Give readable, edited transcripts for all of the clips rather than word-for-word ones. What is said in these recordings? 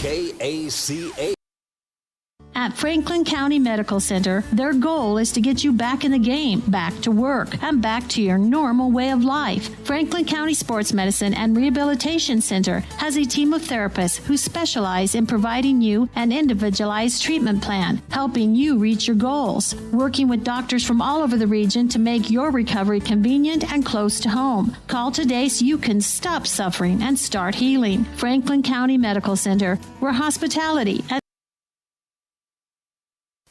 KACH. At Franklin County Medical Center, their goal is to get you back in the game, back to work, and back to your normal way of life. Franklin County Sports Medicine and Rehabilitation Center has a team of therapists who specialize in providing you an individualized treatment plan, helping you reach your goals, working with doctors from all over the region to make your recovery convenient and close to home. Call today so you can stop suffering and start healing. Franklin County Medical Center, where hospitality and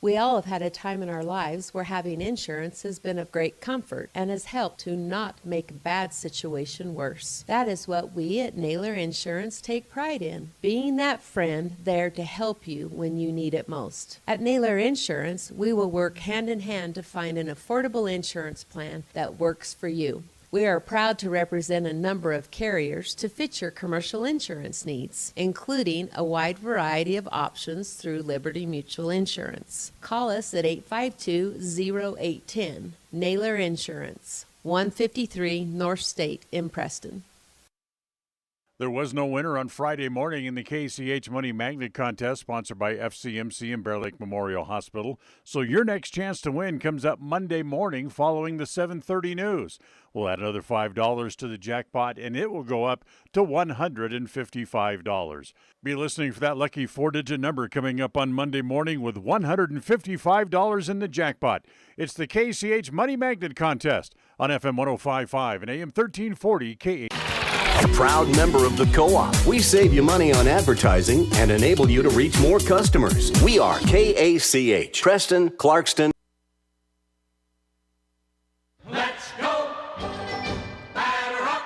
We all have had a time in our lives where having insurance has been of great comfort and has helped to not make a bad situation worse. That is what we at Naylor Insurance take pride in, being that friend there to help you when you need it most. At Naylor Insurance, we will work hand in hand to find an affordable insurance plan that works for you. We are proud to represent a number of carriers to fit your commercial insurance needs, including a wide variety of options through Liberty Mutual Insurance. Call us at 852-0810. Naylor Insurance, 153 North State in Preston. There was no winner on Friday morning in the KCH Money Magnet Contest sponsored by FCMC and Bear Lake Memorial Hospital. So your next chance to win comes up Monday morning following the 7:30 news. We'll add another $5 to the jackpot, and it will go up to $155. Be listening for that lucky 4-digit number coming up on Monday morning with $155 in the jackpot. It's the KCH Money Magnet Contest on FM 105.5 and AM 1340 KH. A proud member of the Co-op. We save you money on advertising and enable you to reach more customers. We are KACH, Preston, Clarkston. Let's go! Batter up!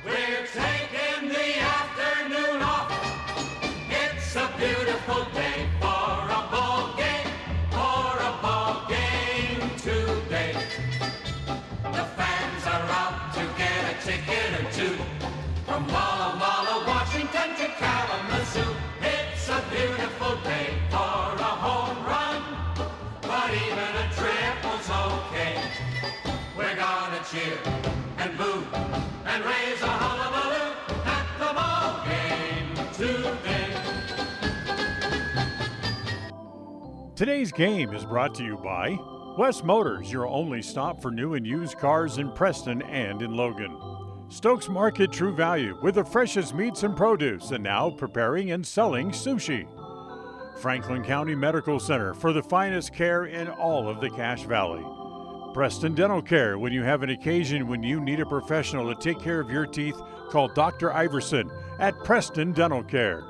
We're taking the afternoon off. It's a beautiful day for a ball game today. The fans are out to get a ticket or two. From Walla Walla, Washington to Kalamazoo. It's a beautiful day for a home run. But even a triple's okay. We're gonna cheer and boo and raise a hullabaloo at the ball game today. Today's game is brought to you by West Motors, your only stop for new and used cars in Preston and in Logan. Stokes Market True Value with the freshest meats and produce, and now preparing and selling sushi. Franklin County Medical Center for the finest care in all of the Cache Valley. Preston Dental Care, when you have an occasion when you need a professional to take care of your teeth, call Dr. Iverson at Preston Dental Care.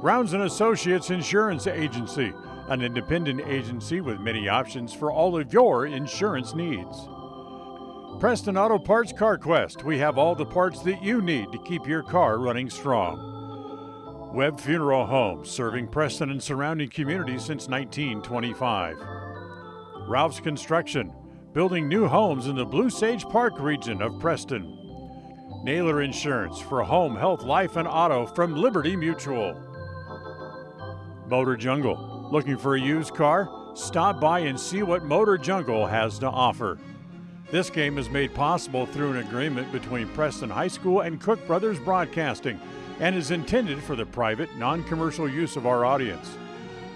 Rounds & Associates Insurance Agency, an independent agency with many options for all of your insurance needs. Preston Auto Parts Car Quest. We have all the parts that you need to keep your car running strong. Webb Funeral Home, serving Preston and surrounding communities since 1925. Ralph's Construction, building new homes in the Blue Sage Park region of Preston. Naylor Insurance for home, health, life, and auto from Liberty Mutual. Motor Jungle, looking for a used car? Stop by and see what Motor Jungle has to offer. This game is made possible through an agreement between Preston High School and Cook Brothers Broadcasting and is intended for the private, non-commercial use of our audience.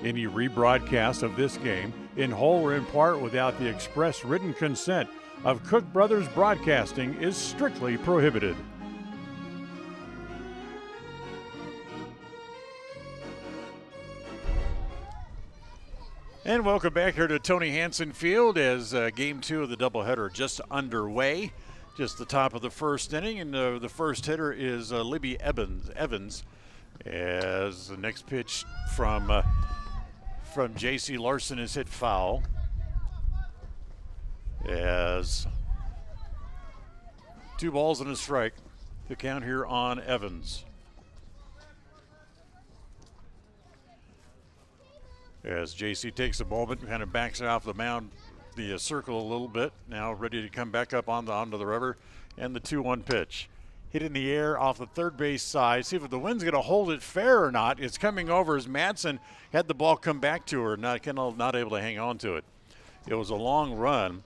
Any rebroadcast of this game, in whole or in part without the express written consent of Cook Brothers Broadcasting, is strictly prohibited. And welcome back here to Tony Hansen Field as Game 2 of the doubleheader just underway. Just the top of the first inning, and the first hitter is Libby Evans. As the next pitch from J.C. Larson is hit foul. As 2 balls and a strike, the count here on Evans. As JC takes a moment and kind of backs off the mound, the circle a little bit. Now ready to come back up onto the rubber. And the 2-1 pitch. Hit in the air off the third base side. See if the wind's going to hold it fair or not. It's coming over as Madsen had the ball come back to her, not able to hang on to it. It was a long run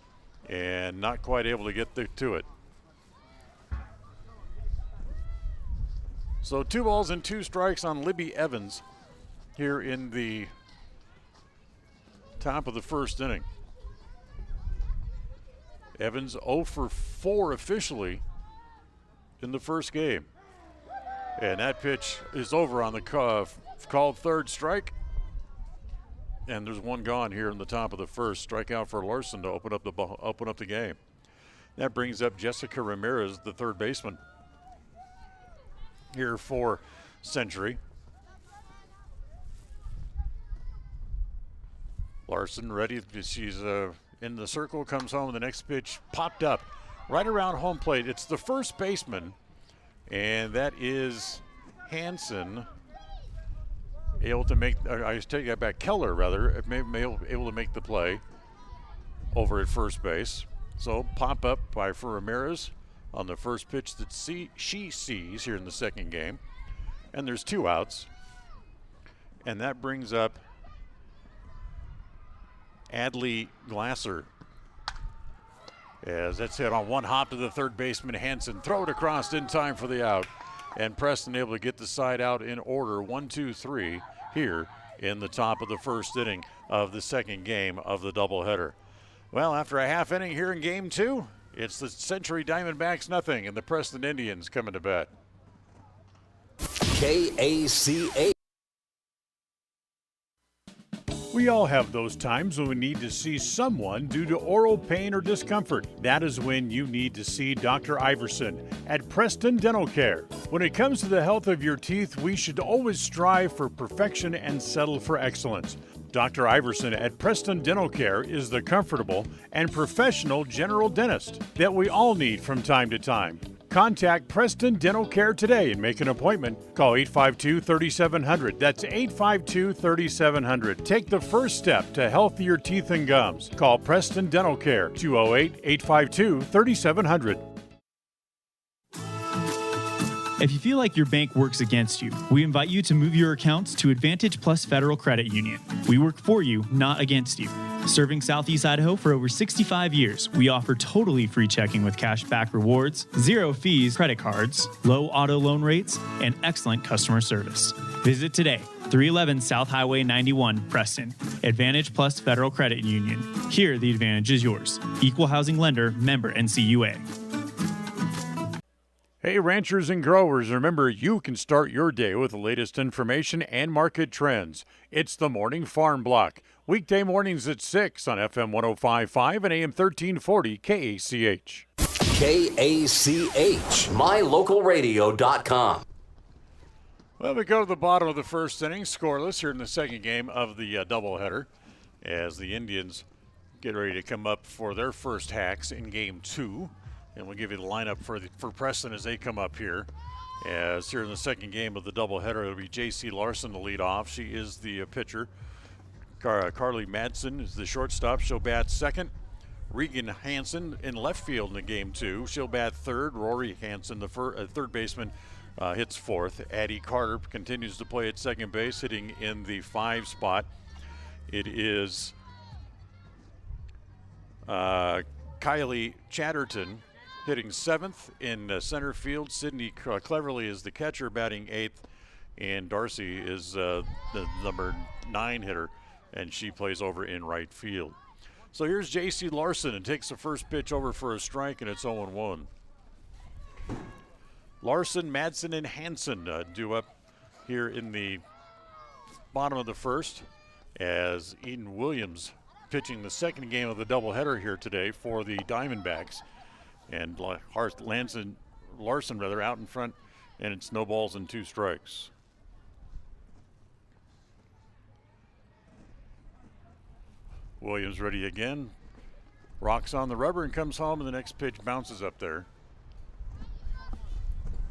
and not quite able to get to it. So 2 balls and 2 strikes on Libby Evans here in the top of the first inning. Evans 0 for 4 officially in the first game. And that pitch is over on the called third strike. And there's one gone here in the top of the first. Strikeout for Larson to open up the game. That brings up Jessica Ramirez, the third baseman, here for Century. Larson ready. She's in the circle, comes home. The next pitch popped up right around home plate. It's the first baseman, and that is Hanson. Able to make, I take that back, Keller rather, able to make the play over at first base. So pop up for Ramirez on the first pitch that she sees here in the second game. And there's 2 outs. And that brings up Adley Glasser. As that's hit on one hop to the third baseman, Hanson. Throw it across in time for the out. And Preston able to get the side out in order. 1-2-3 here in the top of the first inning of the second game of the doubleheader. Well, after a half inning here in game 2, it's the Century Diamondbacks nothing and the Preston Indians coming to bat. KACH. We all have those times when we need to see someone due to oral pain or discomfort. That is when you need to see Dr. Iverson at Preston Dental Care. When it comes to the health of your teeth, we should always strive for perfection and settle for excellence. Dr. Iverson at Preston Dental Care is the comfortable and professional general dentist that we all need from time to time. Contact Preston Dental Care today and make an appointment. Call 852-3700. That's 852-3700. Take the first step to healthier teeth and gums. Call Preston Dental Care, 208-852-3700. If you feel like your bank works against you, we invite you to move your accounts to Advantage Plus Federal Credit Union. We work for you, not against you. Serving Southeast Idaho for over 65 years, we offer totally free checking with cash back rewards, 0 fees credit cards, low auto loan rates, and excellent customer service. Visit today, 311 South Highway 91, Preston. Advantage Plus Federal Credit Union. Here, the advantage is yours. Equal housing lender, member NCUA. Hey, ranchers and growers, remember you can start your day with the latest information and market trends. It's the Morning Farm Block. Weekday mornings at 6 on FM 105.5 and AM 1340 KACH. KACH, mylocalradio.com. Well, we go to the bottom of the first inning, scoreless here in the second game of the doubleheader as the Indians get ready to come up for their first hacks in game 2. And we'll give you the lineup for Preston as they come up here. As here in the second game of the doubleheader, it'll be J.C. Larson to lead off. She is the pitcher. Carly Madsen is the shortstop. She'll bat second. Regan Hansen in left field in the game 2. She'll bat third. Rory Hansen, the third baseman, hits fourth. Addie Carter continues to play at second base, hitting in the 5 spot. It is Kylie Chatterton hitting 7th in center field. Sydney Cleverly is the catcher, batting 8th. And Darcy is the number 9 hitter, and she plays over in right field. So here's J.C. Larson and takes the first pitch over for a strike, and it's 0-1. Larson, Madsen, and Hansen due up here in the bottom of the first as Ellie Williams pitching the second game of the doubleheader here today for the Diamondbacks. And Larson out in front, and it's no balls and 2 strikes. Williams ready again. Rocks on the rubber and comes home, and the next pitch bounces up there.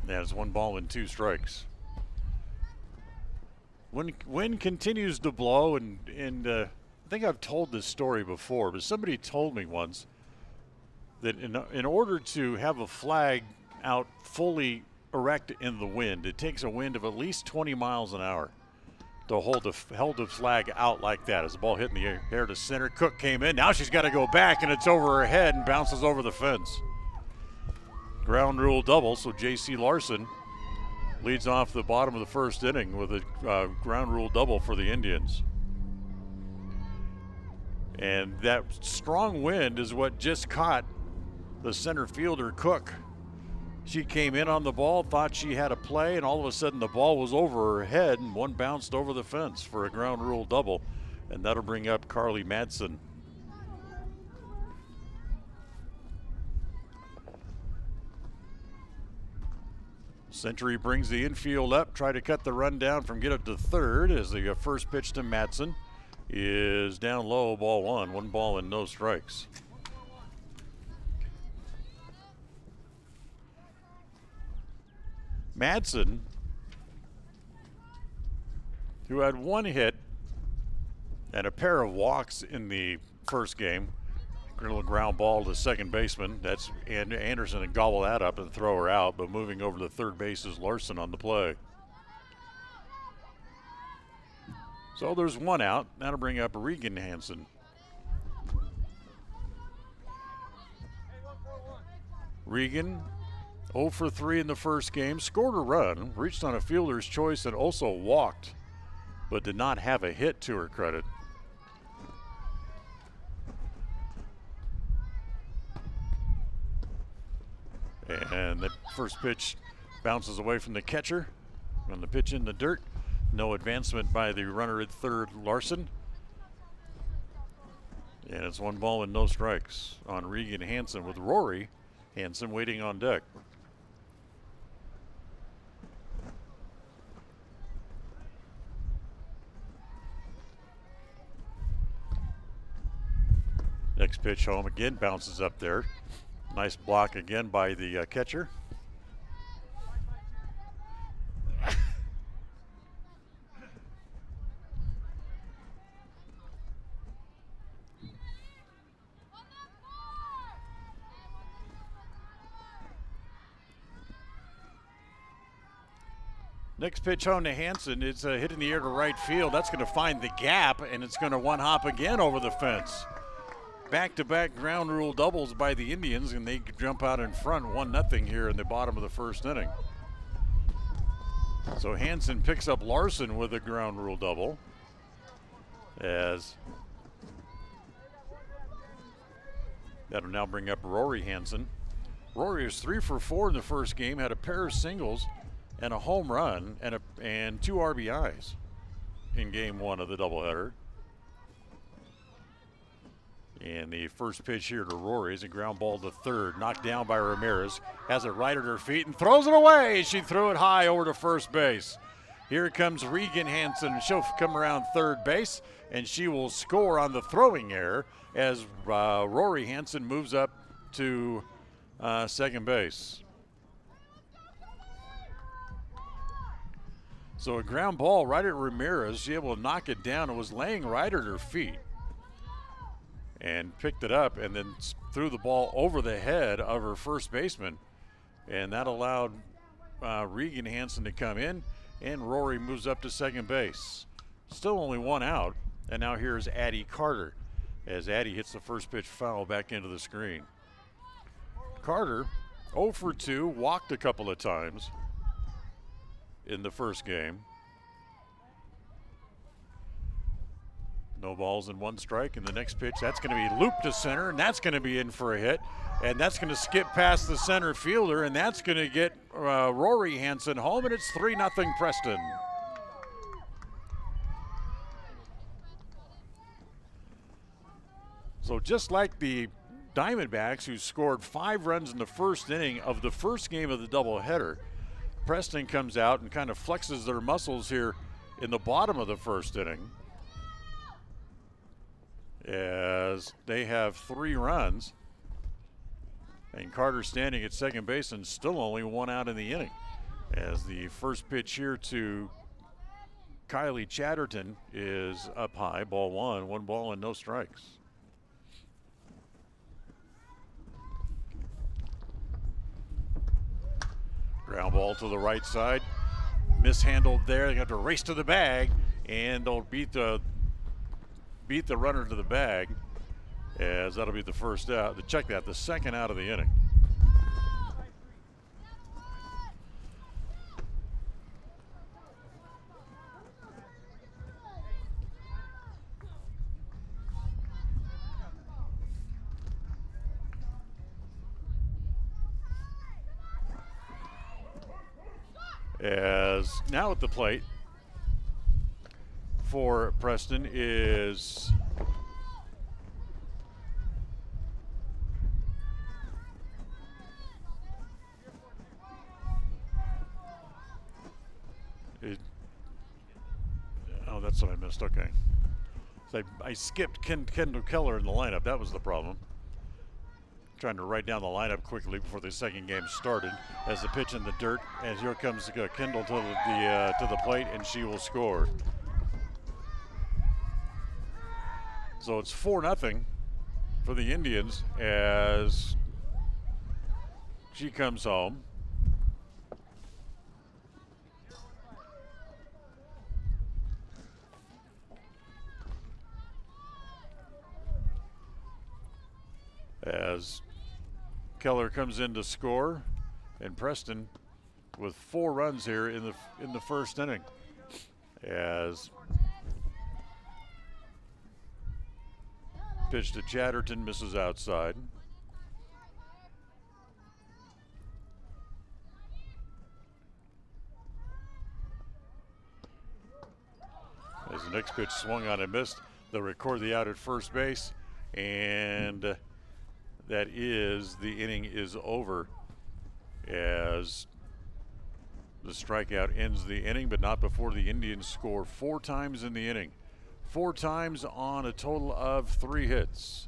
That's 1 ball and 2 strikes. Wind continues to blow, and I think I've told this story before, but somebody told me once that in order to have a flag out fully erect in the wind, it takes a wind of at least 20 miles an hour to hold the flag out like that. As the ball hit in the air to center, Cook came in. Now she's got to go back, and it's over her head and bounces over the fence. Ground rule double, so J.C. Larson leads off the bottom of the first inning with a ground rule double for the Indians. And that strong wind is what just caught the center fielder, Cook. She came in on the ball, thought she had a play, and all of a sudden the ball was over her head and one bounced over the fence for a ground rule double. And that'll bring up Carly Madsen. Century brings the infield up, try to cut the run down from get it to third as the first pitch to Madsen is down low, ball one. 1 ball and no strikes. Madsen, who had 1 hit and a pair of walks in the first game, a little ground ball to second baseman. That's Anderson and gobble that up and throw her out, but moving over to third base is Larson on the play. So there's 1 out. That'll bring up Regan Hansen. Regan 0 for 3 in the first game, scored a run, reached on a fielder's choice, and also walked, but did not have a hit to her credit. And the first pitch bounces away from the catcher. On the pitch in the dirt. No advancement by the runner at third, Larson. And it's 1 ball and no strikes on Regan Hansen with Rory Hansen waiting on deck. Next pitch home again, bounces up there. Nice block again by the catcher. Next pitch home to Hansen. It's a hit in the air to right field. That's going to find the gap, and it's going to one hop again over the fence. Back-to-back ground rule doubles by the Indians, and they jump out in front 1-0 here in the bottom of the first inning. So Hansen picks up Larson with a ground rule double. As that'll now bring up Rory Hansen. Rory is 3 for 4 in the first game, had a pair of singles and a home run and 2 RBIs in game 1 of the doubleheader. And the first pitch here to Rory is a ground ball to third, knocked down by Ramirez. Has it right at her feet and throws it away. She threw it high over to first base. Here comes Regan Hansen. She'll come around third base, and she will score on the throwing error as Rory Hansen moves up to second base. So a ground ball right at Ramirez. She able to knock it down. It was laying right at her feet. And picked it up and then threw the ball over the head of her first baseman. And that allowed Regan Hansen to come in, and Rory moves up to second base. Still only 1 out, and now here's Addie Carter as Addie hits the first pitch foul back into the screen. Carter 0 for 2, walked a couple of times in the first game. No balls and 1 strike, and the next pitch, that's going to be looped to center, and that's going to be in for a hit. And that's going to skip past the center fielder, and that's going to get Rory Hansen home, and it's 3-0 Preston. So just like the Diamondbacks, who scored 5 runs in the first inning of the first game of the doubleheader, Preston comes out and kind of flexes their muscles here in the bottom of the first inning, as they have 3 runs, and Carter standing at second base and still only 1 out in the inning. As the first pitch here to Kylie Chatterton is up high, ball 1, 1 ball and no strikes. Ground ball to the right side, mishandled there. They have to race to the bag, and they'll beat the runner to the bag, as that'll be the first out. Check that, the second out of the inning. As now at the plate for Preston is oh, that's what I missed. Okay. So I skipped Kendall Keller in the lineup. That was the problem. Trying to write down the lineup quickly before the second game started. As the pitch in the dirt, as here comes Kendall to the plate, and she will score. So it's 4-0 for the Indians as she comes home. As Keller comes in to score, and Preston with 4 runs here in the first inning. As pitch to Chatterton misses outside. As the next pitch swung on and missed, they'll record the out at first base, and that is, the inning is over as the strikeout ends the inning, but not before the Indians score 4 times in the inning. 4 times on a total of 3 hits.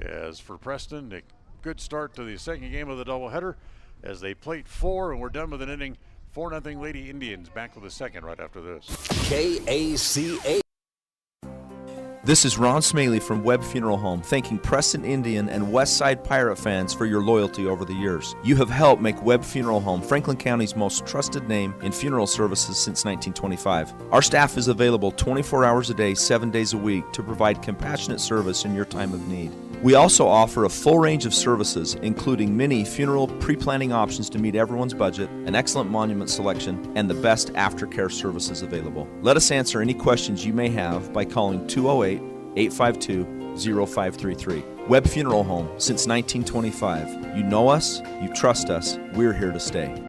As for Preston, a good start to the second game of the doubleheader as they plate 4, and we're done with an inning. 4-0 Lady Indians. Back with a second right after this. KACA. This is Ron Smaley from Webb Funeral Home, thanking Preston Indian and Westside Pirate fans for your loyalty over the years. You have helped make Webb Funeral Home Franklin County's most trusted name in funeral services since 1925. Our staff is available 24 hours a day, 7 days a week to provide compassionate service in your time of need. We also offer a full range of services, including many funeral pre-planning options to meet everyone's budget, an excellent monument selection, and the best aftercare services available. Let us answer any questions you may have by calling 208-852-0533. Webb Funeral Home, since 1925. You know us, you trust us, we're here to stay.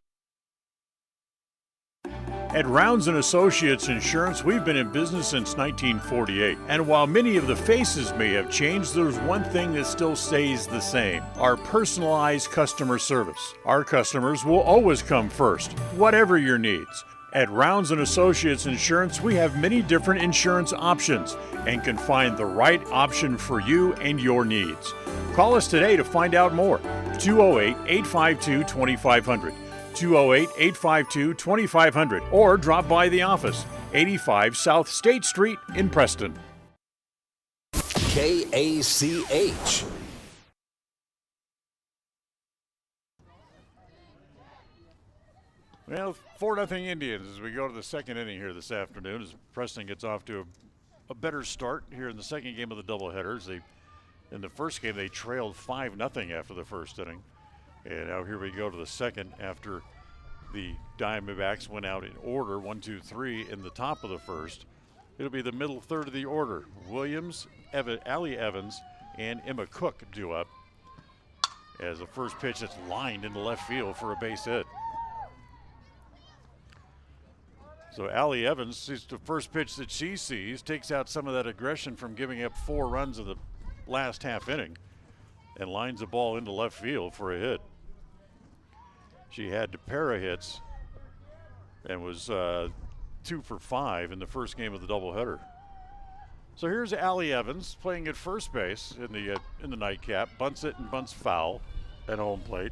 At Rounds & Associates Insurance, we've been in business since 1948. And while many of the faces may have changed, there's one thing that still stays the same: our personalized customer service. Our customers will always come first, whatever your needs. At Rounds & Associates Insurance, we have many different insurance options and can find the right option for you and your needs. Call us today to find out more. 208-852-2500. 208-852-2500, or drop by the office, 85 South State Street in Preston. KACH. Well, 4-0 Indians as we go to the second inning here this afternoon, as Preston gets off to a better start here in the second game of the doubleheaders. In the first game, they trailed 5-0 after the first inning. And now here we go to the second after the Diamondbacks went out in order, 1, 2, 3 in the top of the first. It'll be the middle third of the order. Williams, Ellie Evans, and Emma Cook due up as the first pitch that's lined into left field for a base hit. So Ellie Evans sees the first pitch that she sees, takes out some of that aggression from giving up 4 runs in the last half inning, and lines the ball into left field for a hit. She had a pair of hits and was 2 for 5 in the first game of the doubleheader. So here's Ellie Evans playing at first base in the nightcap, bunts it and bunts foul at home plate.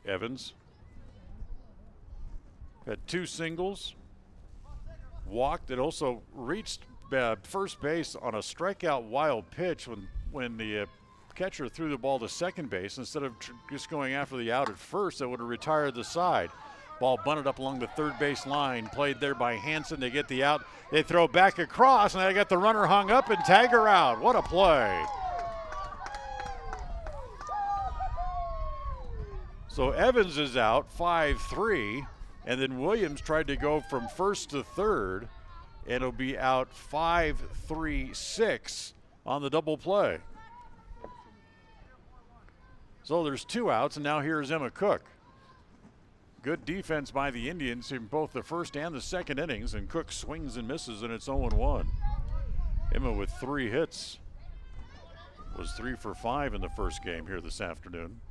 Evans had 2 singles, walked, and also reached first base on a strikeout wild pitch when the catcher threw the ball to second base. Instead of just going after the out at first, that would have retired the side. Ball bunted up along the third base line, played there by Hansen. They get the out. They throw back across, and they got the runner hung up and tag her out. What a play. So Evans is out 5-3, and then Williams tried to go from first to third, and it'll be out 5-3-6 on the double play. So there's 2 outs, and now here's Emma Cook. Good defense by the Indians in both the first and the second innings, and Cook swings and misses, and it's 0-1. Emma with 3 hits. Was 3 for 5 in the first game here this afternoon.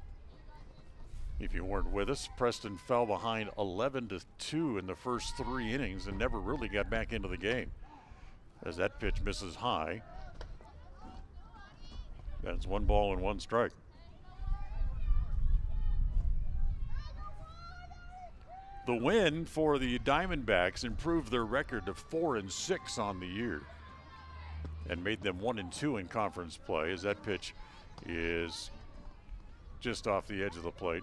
If you weren't with us, Preston fell behind 11-2 in the first 3 innings and never really got back into the game. As that pitch misses high. That's 1 ball and 1 strike. The win for the Diamondbacks improved their record to 4-6 on the year and made them 1-2 in conference play, as that pitch is just off the edge of the plate.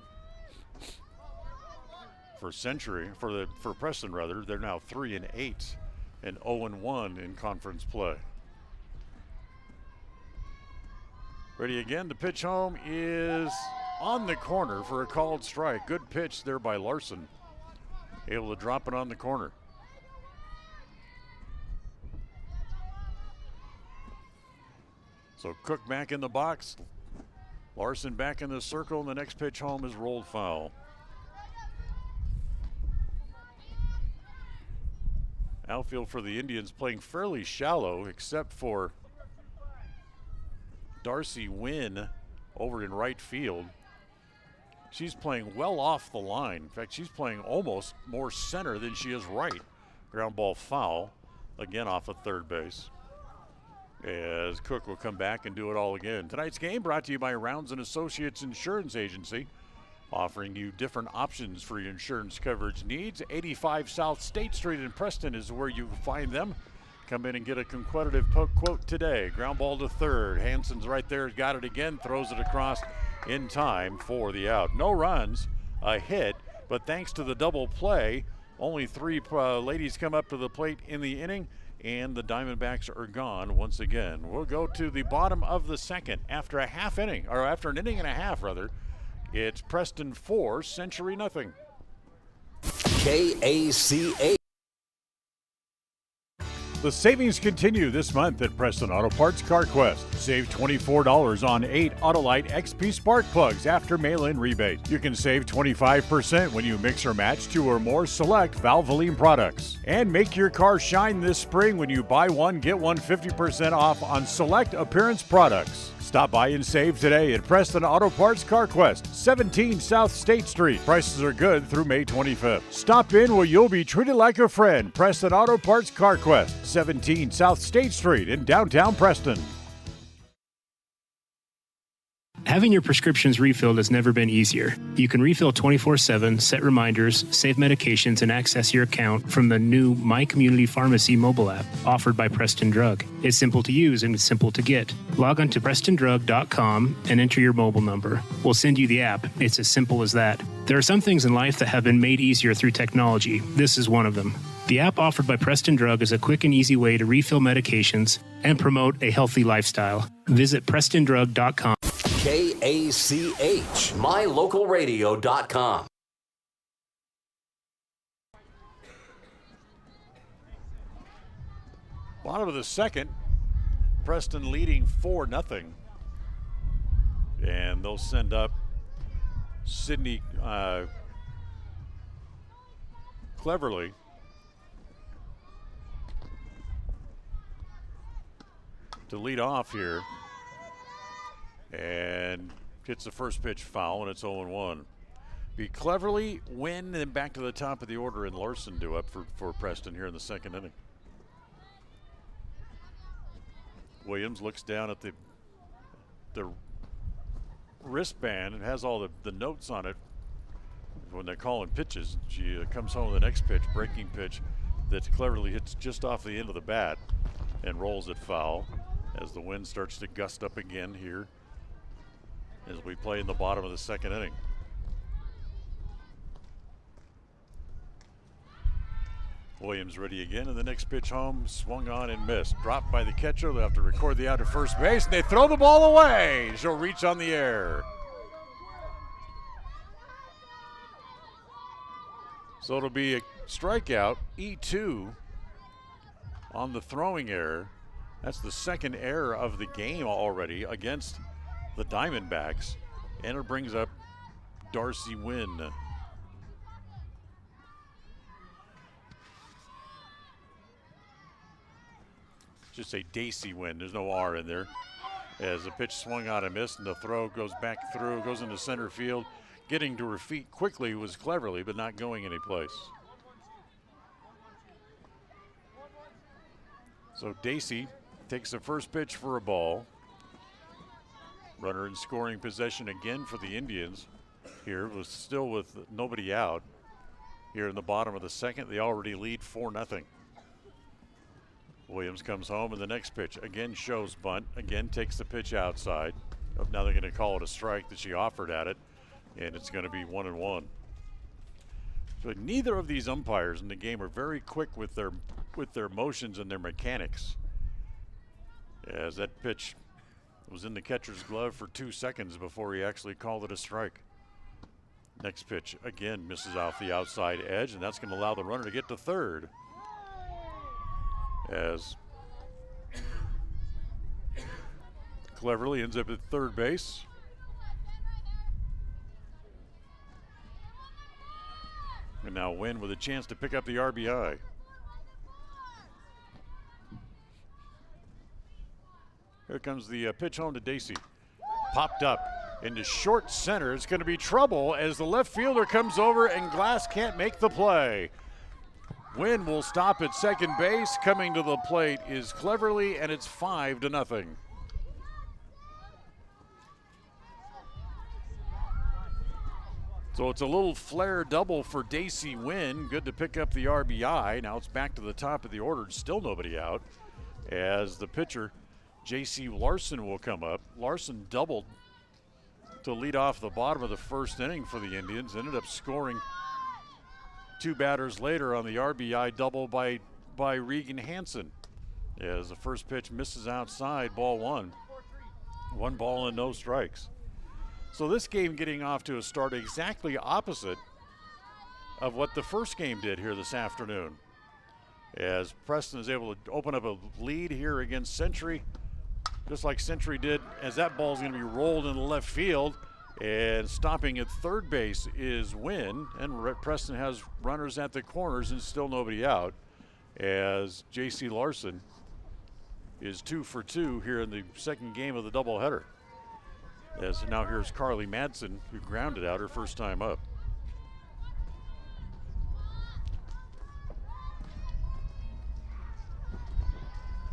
For Preston rather, they're now 3-8 and 0-1 in conference play. Ready again, the pitch home is on the corner for a called strike. Good pitch there by Larson. Able to drop it on the corner. So Cook back in the box. Larson back in the circle, and the next pitch home is rolled foul. Outfield for the Indians playing fairly shallow, except for Darcy Wynn over in right field. She's playing well off the line. In fact, she's playing almost more center than she is right. Ground ball foul, again off of third base. As Cook will come back and do it all again. Tonight's game brought to you by Rounds & Associates Insurance Agency, offering you different options for your insurance coverage needs. 85 South State Street in Preston is where you find them. Come in and get a competitive quote today. Ground ball to third. Hansen's right there, got it again, throws it across in time for the out. No runs, a hit, but thanks to the double play, only 3 ladies come up to the plate in the inning, and the Diamondbacks are gone once again. We'll go to the bottom of the second. After an inning and a half rather, it's Preston 4, Century nothing. KACH. The savings continue this month at Preston Auto Parts CarQuest. Save $24 on 8 Autolite XP spark plugs after mail-in rebate. You can save 25% when you mix or match 2 or more select Valvoline products. And make your car shine this spring when you buy one, get one 50% off on select appearance products. Stop by and save today at Preston Auto Parts CarQuest, 17 South State Street. Prices are good through May 25th. Stop in where you'll be treated like a friend. Preston Auto Parts CarQuest, 17 South State Street in downtown Preston. Having your prescriptions refilled has never been easier. You can refill 24/7, set reminders, save medications, and access your account from the new My Community Pharmacy mobile app offered by Preston Drug. It's simple to use and it's simple to get. Log on to PrestonDrug.com and enter your mobile number. We'll send you the app. It's as simple as that. There are some things in life that have been made easier through technology. This is one of them. The app offered by Preston Drug is a quick and easy way to refill medications and promote a healthy lifestyle. Visit PrestonDrug.com. KACH, mylocalradio.com. Bottom of the second, Preston leading 4-0. And they'll send up Sydney Cleverly to lead off here. And hits the first pitch foul, and it's 0-1. Be Cleverly, Win, then back to the top of the order, and Larson do up for Preston here in the second inning. Williams looks down at the wristband and has all the notes on it when they're calling pitches. She comes home with the next pitch, breaking pitch, that Cleverly hits just off the end of the bat and rolls it foul as the wind starts to gust up again here as we play in the bottom of the second inning. Williams ready again, and the next pitch home, swung on and missed. Dropped by the catcher. They'll have to record the out to first base, and they throw the ball away. She'll reach on the air. So it'll be a strikeout, E2 on the throwing error. That's the second error of the game already against the Diamondbacks, and it brings up Darcy Wynn. Should say Daisy Wynn. There's no R in there. As the pitch swung out and missed, and the throw goes back through, goes into center field. Getting to her feet quickly was Cleverly, but not going anyplace. So Daisy takes the first pitch for a ball. Runner in scoring possession again for the Indians. Here was still with nobody out. Here in the bottom of the second, they already lead 4-0. Williams comes home, and the next pitch again shows bunt. Again takes the pitch outside. Now they're going to call it a strike that she offered at it, and it's going to be 1-1. So neither of these umpires in the game are very quick with their motions and their mechanics. As that pitch was in the catcher's glove for 2 seconds before he actually called it a strike. Next pitch again misses off the outside edge, and that's going to allow the runner to get to third. As Cleverly ends up at third base. And now Wynn with a chance to pick up the RBI. Here comes the pitch home to Daisy. Popped up into short center. It's going to be trouble as the left fielder comes over and Glass can't make the play. Wynn will stop at second base. Coming to the plate is Cleverly, and it's 5-0. So it's a little flare double for Daisy Wynn. Good to pick up the RBI. Now it's back to the top of the order. Still nobody out. As the pitcher, J.C. Larson, will come up. Larson doubled to lead off the bottom of the first inning for the Indians. Ended up scoring 2 batters later on the RBI double by Regan Hansen. As the first pitch misses outside, ball 1. 1 ball and no strikes. So this game getting off to a start exactly opposite of what the first game did here this afternoon. As Preston is able to open up a lead here against Century, just like Century did, as that ball is going to be rolled in the left field. And stopping at third base is Wynn, and Preston has runners at the corners and still nobody out, as J.C. Larson is 2 for 2 here in the second game of the doubleheader. As now here's Carly Madsen, who grounded out her first time up.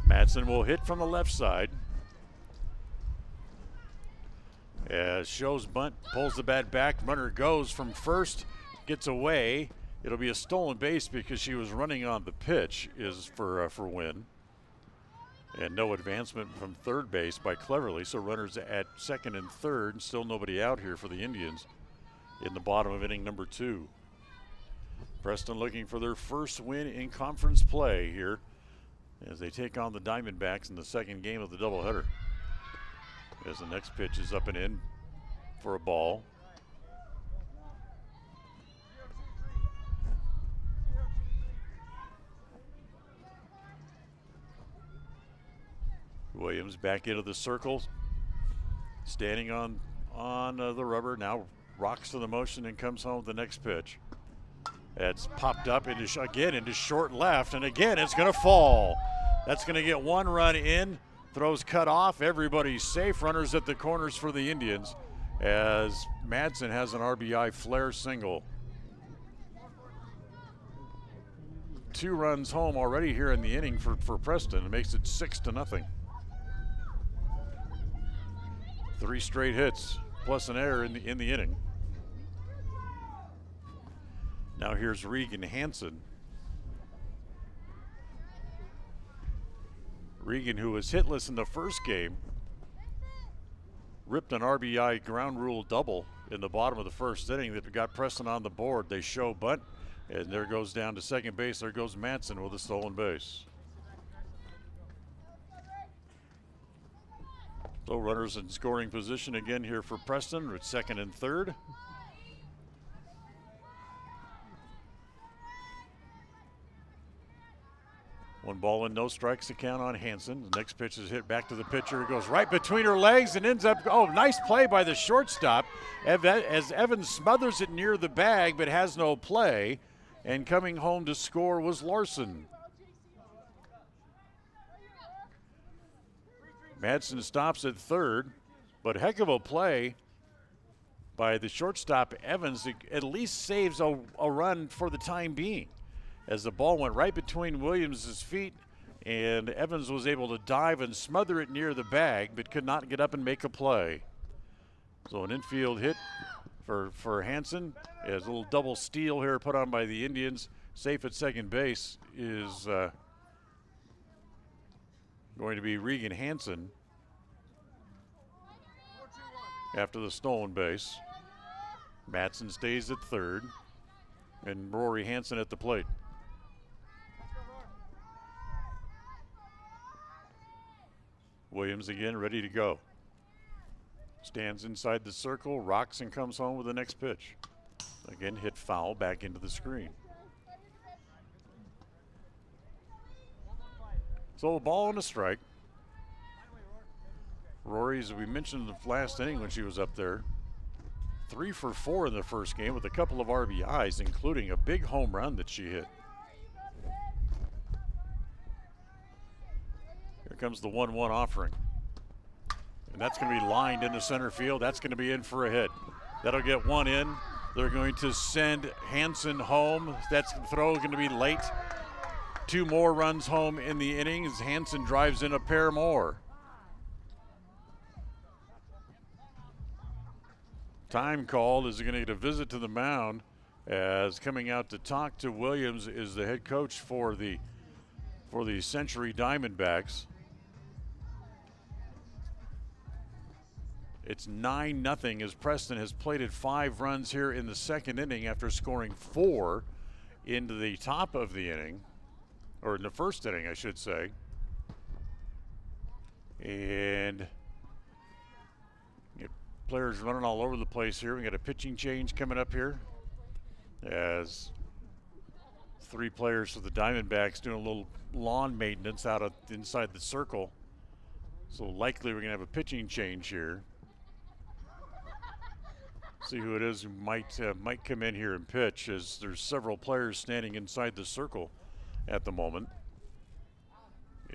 Madsen will hit from the left side. As shows bunt, pulls the bat back, runner goes from first, gets away. It'll be a stolen base because she was running on the pitch, is for Wynn. And no advancement from third base by Cleverly, so runners at second and third, still nobody out here for the Indians in the bottom of inning number 2. Preston looking for their first win in conference play here as they take on the Diamondbacks in the second game of the doubleheader. As the next pitch is up and in for a ball. Williams back into the circle, standing on the rubber, now rocks to the motion and comes home with the next pitch. It's popped up into short left, and again it's going to fall. That's going to get 1 run in. Throws cut off. Everybody's safe. Runners at the corners for the Indians as Madsen has an RBI flare single. 2 runs home already here in the inning for Preston. It makes it 6-0. 3 straight hits plus an error in the inning. Now here's Regan Hansen. Regan, who was hitless in the first game, ripped an RBI ground rule double in the bottom of the first inning that got Preston on the board. They show bunt, and there goes down to second base. There goes Madsen with a stolen base. So runners in scoring position again here for Preston at second and third. One ball and no strikes to count on Hansen. The next pitch is hit back to the pitcher. It goes right between her legs and ends up, nice play by the shortstop as Evans smothers it near the bag but has no play. And coming home to score was Larson. Madsen stops at third, but heck of a play by the shortstop Evans. It at least saves a run for the time being, as the ball went right between Williams' feet, and Evans was able to dive and smother it near the bag, but could not get up and make a play. So an infield hit for Hanson, as a little double steal here put on by the Indians. Safe at second base is going to be Regan Hanson after the stolen base. Madsen stays at third, and Rory Hanson at the plate. Williams again ready to go. Stands inside the circle, rocks, and comes home with the next pitch. Again, hit foul back into the screen. So a ball and a strike. Rory, as we mentioned in the last inning when she was up there, 3 for 4 in the first game with a couple of RBIs, including a big home run that she hit. Here comes the 1-1 offering. And that's going to be lined into center field. That's going to be in for a hit. That'll get one in. They're going to send Hanson home. That's throw going to be late. 2 more runs home in the inning as Hanson drives in a pair more. Time called is going to get a visit to the mound, as coming out to talk to Williams is the head coach for the Century Diamondbacks. It's 9-0 as Preston has plated 5 runs here in the second inning after scoring 4 into the top of the inning, or in the first inning, I should say. And players running all over the place here. We got a pitching change coming up here, as 3 players for the Diamondbacks doing a little lawn maintenance out inside the circle. So likely we're going to have a pitching change here. See who it is who might come in here and pitch, as there's several players standing inside the circle at the moment.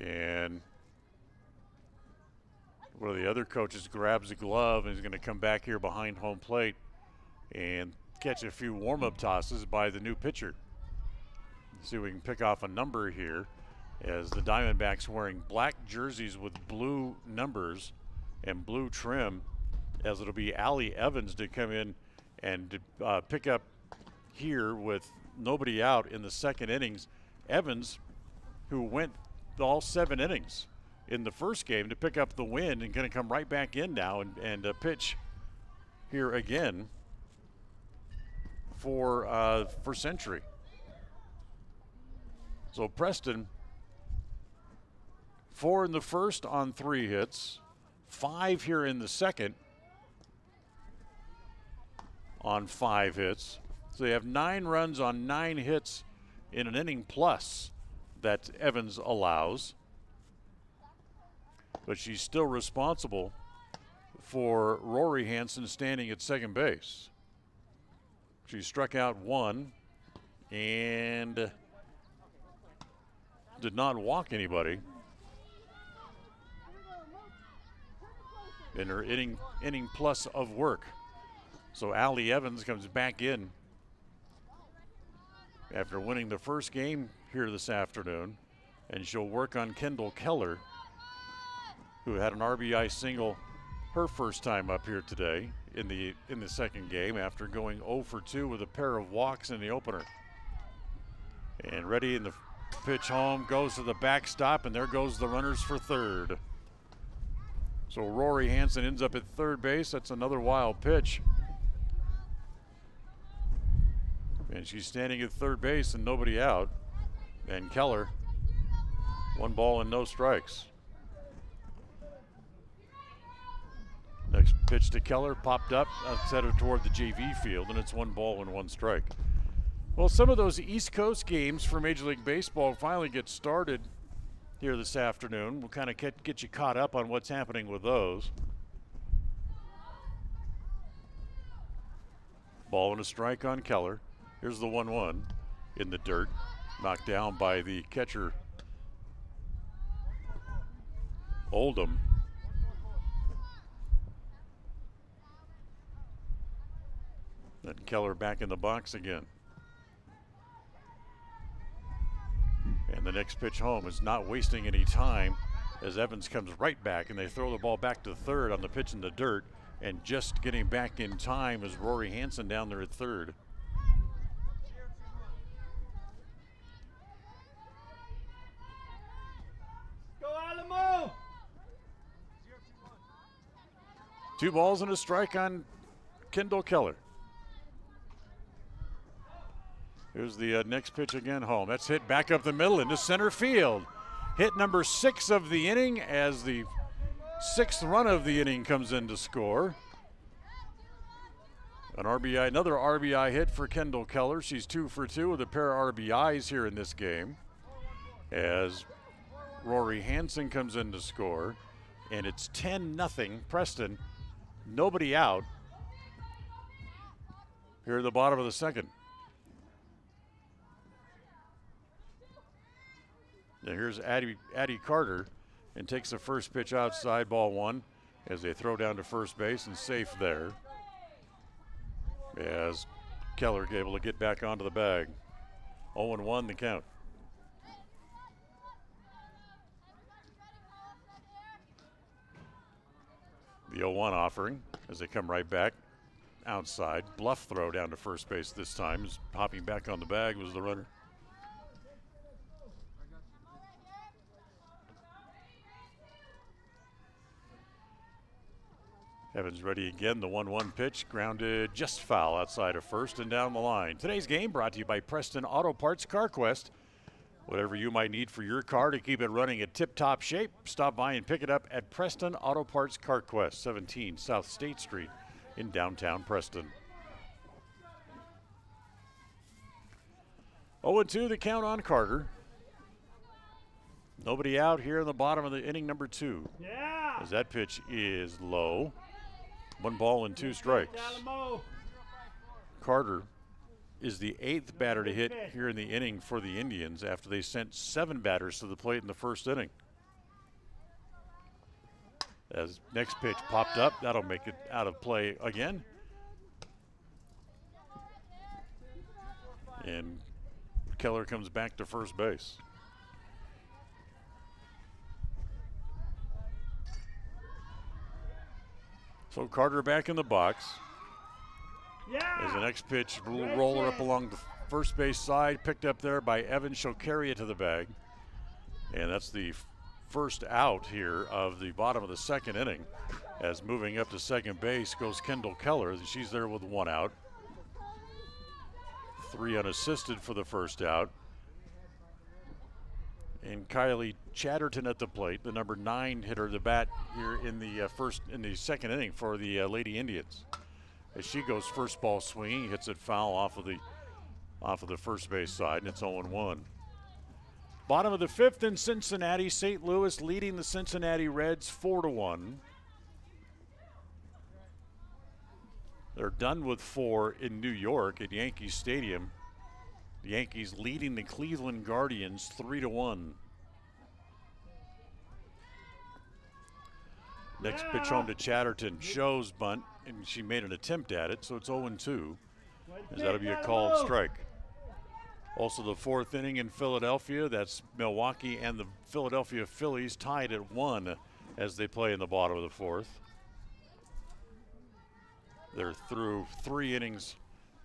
And one of the other coaches grabs a glove and is going to come back here behind home plate and catch a few warm-up tosses by the new pitcher. See if we can pick off a number here, as the Diamondbacks wearing black jerseys with blue numbers and blue trim, as it'll be Ellie Evans to come in and pick up here with nobody out in the second innings. Evans, who went all 7 innings in the first game to pick up the win, and going to come right back in now and pitch here again for Century. So Preston, 4 in the first on 3 hits, 5 here in the second on 5 hits. So they have 9 runs on 9 hits in an inning plus that Evans allows. But she's still responsible for Rory Hanson standing at second base. She struck out 1 and did not walk anybody in her inning plus of work. So Ellie Evans comes back in after winning the first game here this afternoon, and she'll work on Kendall Keller, who had an RBI single her first time up here today in the second game after going 0 for 2 with a pair of walks in the opener. And ready in the pitch home, goes to the backstop, and there goes the runners for third. So Rory Hanson ends up at third base. That's another wild pitch. And she's standing at third base and nobody out. And Keller, 1 ball and no strikes. Next pitch to Keller, popped up, headed toward the JV field, and it's 1 ball and 1 strike. Well, some of those East Coast games for Major League Baseball finally get started here this afternoon. We'll kind of get you caught up on what's happening with those. Ball and a strike on Keller. Here's the 1-1 in the dirt, knocked down by the catcher, Oldham. Then Keller back in the box again. And the next pitch home is not wasting any time as Evans comes right back, and they throw the ball back to third on the pitch in the dirt. And just getting back in time is Rory Hansen down there at third. Go Alamo! 2 balls and a strike on Kendall Keller. Here's the next pitch again home. That's hit back up the middle into center field. Hit number 6 of the inning as the 6th run of the inning comes in to score. An RBI, another RBI hit for Kendall Keller. She's 2 for 2 with a pair of RBIs here in this game. As Rory Hansen comes in to score. And it's 10-0 Preston. Nobody out. Here at the bottom of the second. Now here's Addie Carter and takes the first pitch outside, ball 1, as they throw down to first base and safe there. As Keller able to get back onto the bag. 0-1 the count. The 0-1 offering as they come right back outside. Bluff throw down to first base this time. As hopping back on the bag was the runner. Evans ready again, the 1-1 pitch, grounded just foul outside of first and down the line. Today's game brought to you by Preston Auto Parts CarQuest. Whatever you might need for your car to keep it running at tip-top shape, stop by and pick it up at Preston Auto Parts CarQuest, 17 South State Street in downtown Preston. 0-2 the count on Carter. Nobody out here in the bottom of the inning number 2. Yeah! As that pitch is low. 1 ball and 2 strikes. Carter is the 8th batter to hit here in the inning for the Indians after they sent 7 batters to the plate in the first inning. As next pitch popped up, that'll make it out of play again. And Keller comes back to first base. So Carter back in the box. As the next pitch, roller up along the first base side, picked up there by Evans. She'll carry it to the bag. And that's the first out here of the bottom of the second inning. As moving up to second base goes Kendall Keller. She's there with 1 out. 3 unassisted for the first out. And Kylie Chatterton at the plate, the number 9 hitter, the bat here in the second inning for the Lady Indians. As she goes first ball swinging, hits it foul off of the first base side, and it's 0-1. Bottom of the 5th in Cincinnati, St. Louis leading the Cincinnati Reds 4-1. They're done with 4 in New York at Yankee Stadium. The Yankees leading the Cleveland Guardians 3-1. Next pitch home to Chatterton. Shows bunt, and she made an attempt at it, so it's 0-2. As that'll be a called strike. Also the 4th inning in Philadelphia. That's Milwaukee and the Philadelphia Phillies tied at 1 as they play in the bottom of the 4th. They're through 3 innings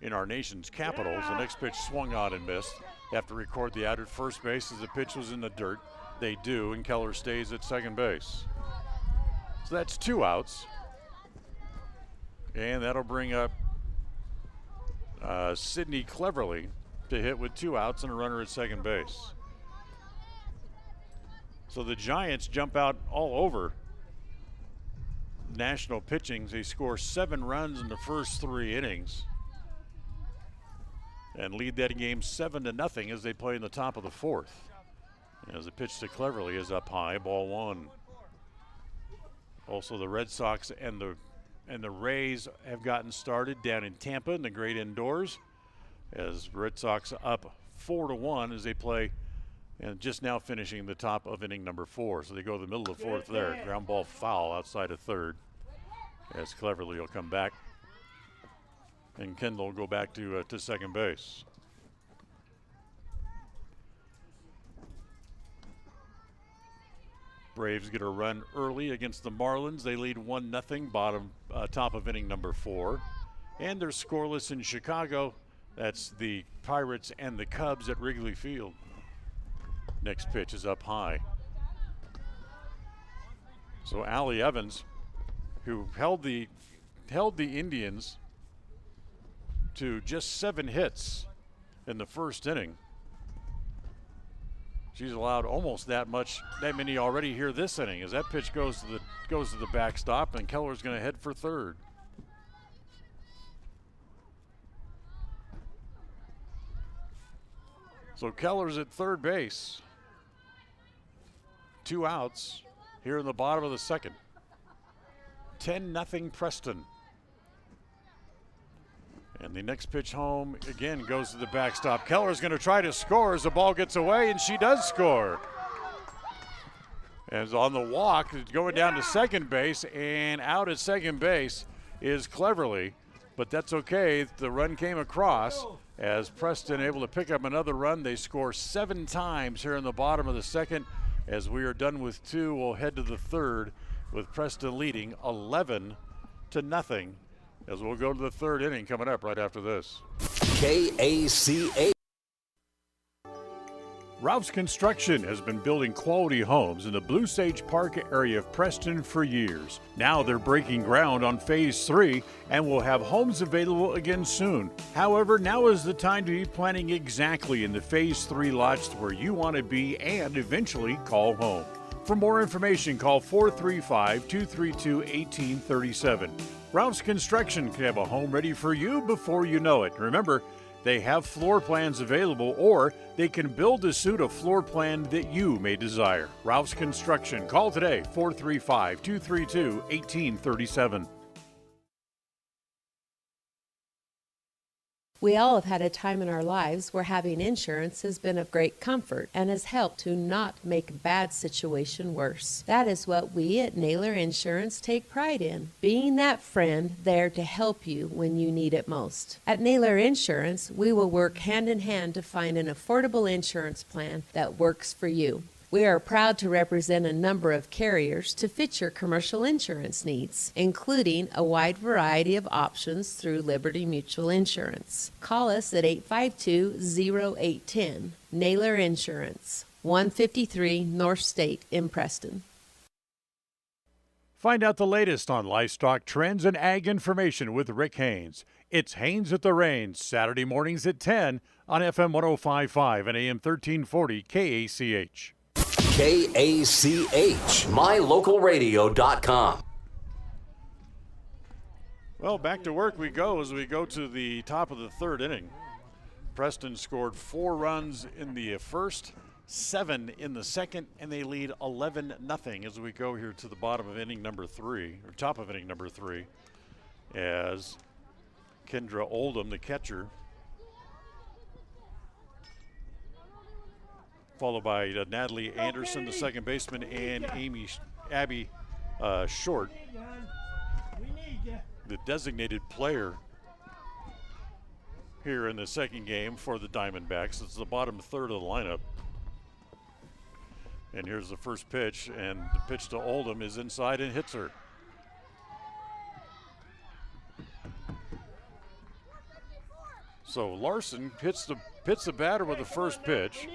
in our nation's capitals. The next pitch swung on and missed. They have to record the out at first base as the pitch was in the dirt. They do, and Keller stays at second base. So that's 2 outs. And that'll bring up Sydney Cleverly to hit with 2 outs and a runner at second base. So the Giants jump out all over National pitching. They score 7 runs in the first 3 innings and lead that game 7-0 as they play in the top of the 4th. As the pitch to Cleverly is up high, ball 1. Also the Red Sox and the Rays have gotten started down in Tampa in the great indoors, as Red Sox up 4-1 as they play and just now finishing the top of inning number 4. So they go to the middle of the 4th there. Ground ball foul outside of third as Cleverly will come back. And Kendall will go back to second base. Braves get a run early against the Marlins. They lead 1-0, top of inning number 4. And they're scoreless in Chicago. That's the Pirates and the Cubs at Wrigley Field. Next pitch is up high. So Allie Evans, who held the Indians to just 7 hits in the first inning. She's allowed almost that many already here this inning, as that pitch goes to the backstop, and Keller's going to head for third. So Keller's at third base. 2 outs here in the bottom of the second. 10-0 Preston. And the next pitch home, again, goes to the backstop. Keller's going to try to score as the ball gets away, and she does score. As on the walk, going down to second base, and out at second base is Cleverly. But that's okay. The run came across as Preston able to pick up another run. They score 7 times here in the bottom of the second. As we are done with 2, we'll head to the third with Preston leading 11-0. As we'll go to the third inning coming up right after this. KACA. Ralph's Construction has been building quality homes in the Blue Sage Park area of Preston for years. Now they're breaking ground on Phase 3 and will have homes available again soon. However, now is the time to be planning exactly in the Phase 3 lots where you want to be and eventually call home. For more information, call 435-232-1837. Ralph's Construction can have a home ready for you before you know it. Remember, they have floor plans available, or they can build to suit a floor plan that you may desire. Ralph's Construction. Call today, 435-232-1837. We all have had a time in our lives where having insurance has been of great comfort and has helped to not make a bad situation worse. That is what we at Naylor Insurance take pride in, being that friend there to help you when you need it most. At Naylor Insurance, we will work hand in hand to find an affordable insurance plan that works for you. We are proud to represent a number of carriers to fit your commercial insurance needs, including a wide variety of options through Liberty Mutual Insurance. Call us at 852-0810. Naylor Insurance, 153 North State in Preston. Find out the latest on livestock trends and ag information with Rick Haynes. It's Haynes at the Range, Saturday mornings at 10 on FM 105.5 and AM 1340 KACH. KACH, mylocalradio.com. Well, back to work we go as we go to the top of the third inning. Preston scored 4 runs in the first, 7 in the second, and they lead 11-0 as we go here to the bottom of inning number 3, or top of inning number 3, as Kendra Oldham, the catcher, followed by Natalie Anderson, the second baseman, and Abby Short, the designated player here in the second game for the Diamondbacks. It's the bottom third of the lineup. And here's the first pitch, and the pitch to Oldham is inside and hits her. So Larson hits the batter with the first pitch.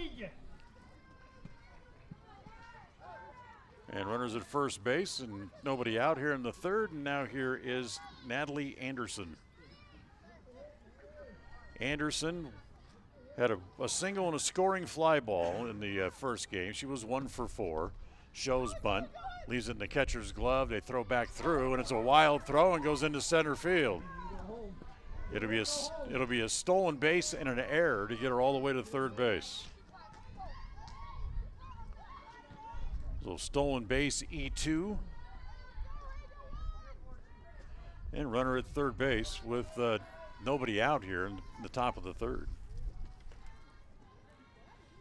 And runners at first base and nobody out here in the third. And now here is Natalie Anderson. Anderson had a single and a scoring fly ball in the first game. She was 1 for 4. Shows bunt, leaves it in the catcher's glove. They throw back through, and it's a wild throw and goes into center field. It'll be a stolen base and an error to get her all the way to third base. So stolen base E2. And runner at third base with nobody out here in the top of the third.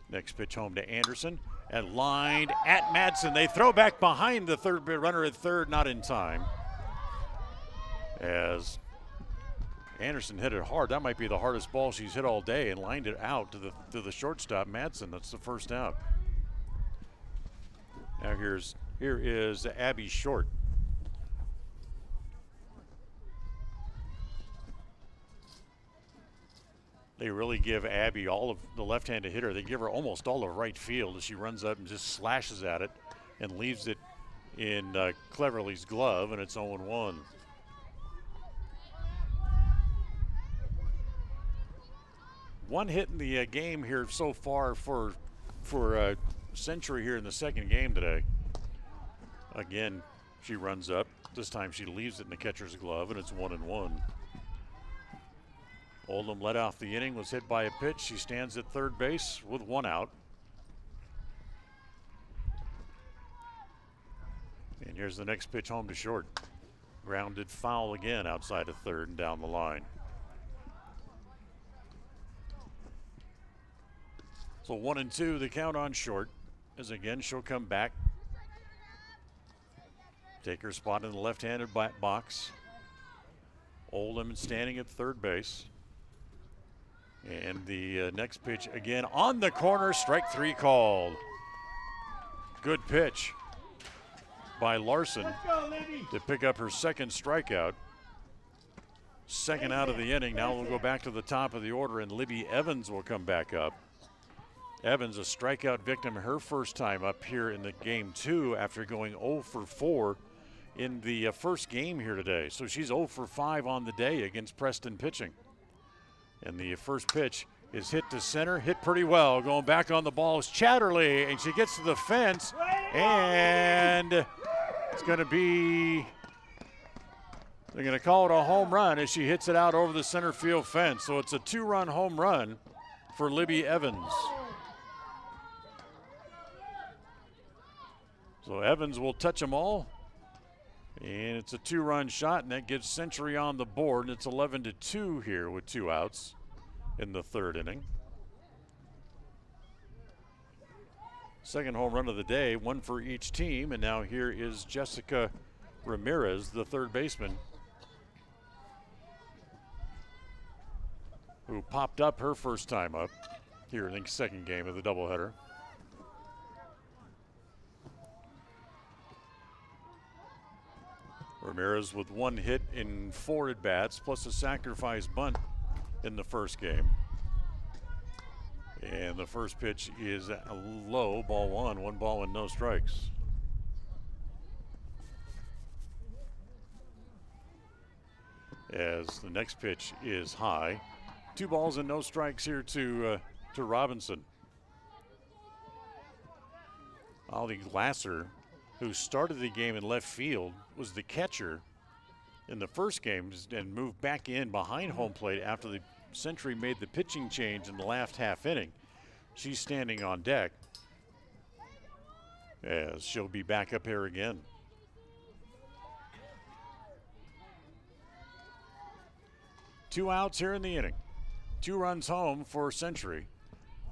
Next pitch home to Anderson and lined at Madsen. They throw back behind the third runner at third, not in time. As Anderson hit it hard. That might be the hardest ball she's hit all day, and lined it out to the shortstop, Madsen. That's the first out. Now here is Abby Short. They really give Abby all of the left-handed hitter. They give her almost all of right field as she runs up and just slashes at it and leaves it in Cleverly's glove, and it's 0-1. One hit in the game here so far for Century here in the second game today. Again, she runs up. This time she leaves it in the catcher's glove, and it's 1-1. Oldham led off the inning, was hit by a pitch. She stands at third base with one out. And here's the next pitch home to short. Grounded foul again outside of third and down the line. So 1-2, the count on short. As again, she'll come back. Take her spot in the left-handed box. Oldham standing at third base. And the next pitch again on the corner, strike three called. Good pitch by Larson to pick up her second strikeout. Second out of the inning. Now we'll go back to the top of the order, and Libby Evans will come back up. Evans, a strikeout victim her first time up here in the game 2 after going 0 for 4 in the first game here today. So she's 0 for 5 on the day against Preston pitching. And the first pitch is hit to center, hit pretty well. Going back on the ball is Chatterley, and she gets to the fence, and it's going to be, they're going to call it a home run as she hits it out over the center field fence. So it's a 2-run home run for Libby Evans. So Evans will touch them all. And it's a 2-run shot, and that gives Century on the board, and it's 11-2 here with 2 outs in the third inning. Second home run of the day, one for each team, and now here is Jessica Ramirez, the third baseman, who popped up her first time up here in the second game of the doubleheader. Ramirez with 1 hit in 4 at-bats, plus a sacrifice bunt in the first game. And the first pitch is a low, ball 1, 1 ball and no strikes. As the next pitch is high. 2 balls and no strikes here to Robinson. Ollie Glasser, who started the game in left field, was the catcher in the first game and moved back in behind home plate after the Century made the pitching change in the last half inning. She's standing on deck as she'll be back up here again. Two outs here in the inning. 2 runs home for Century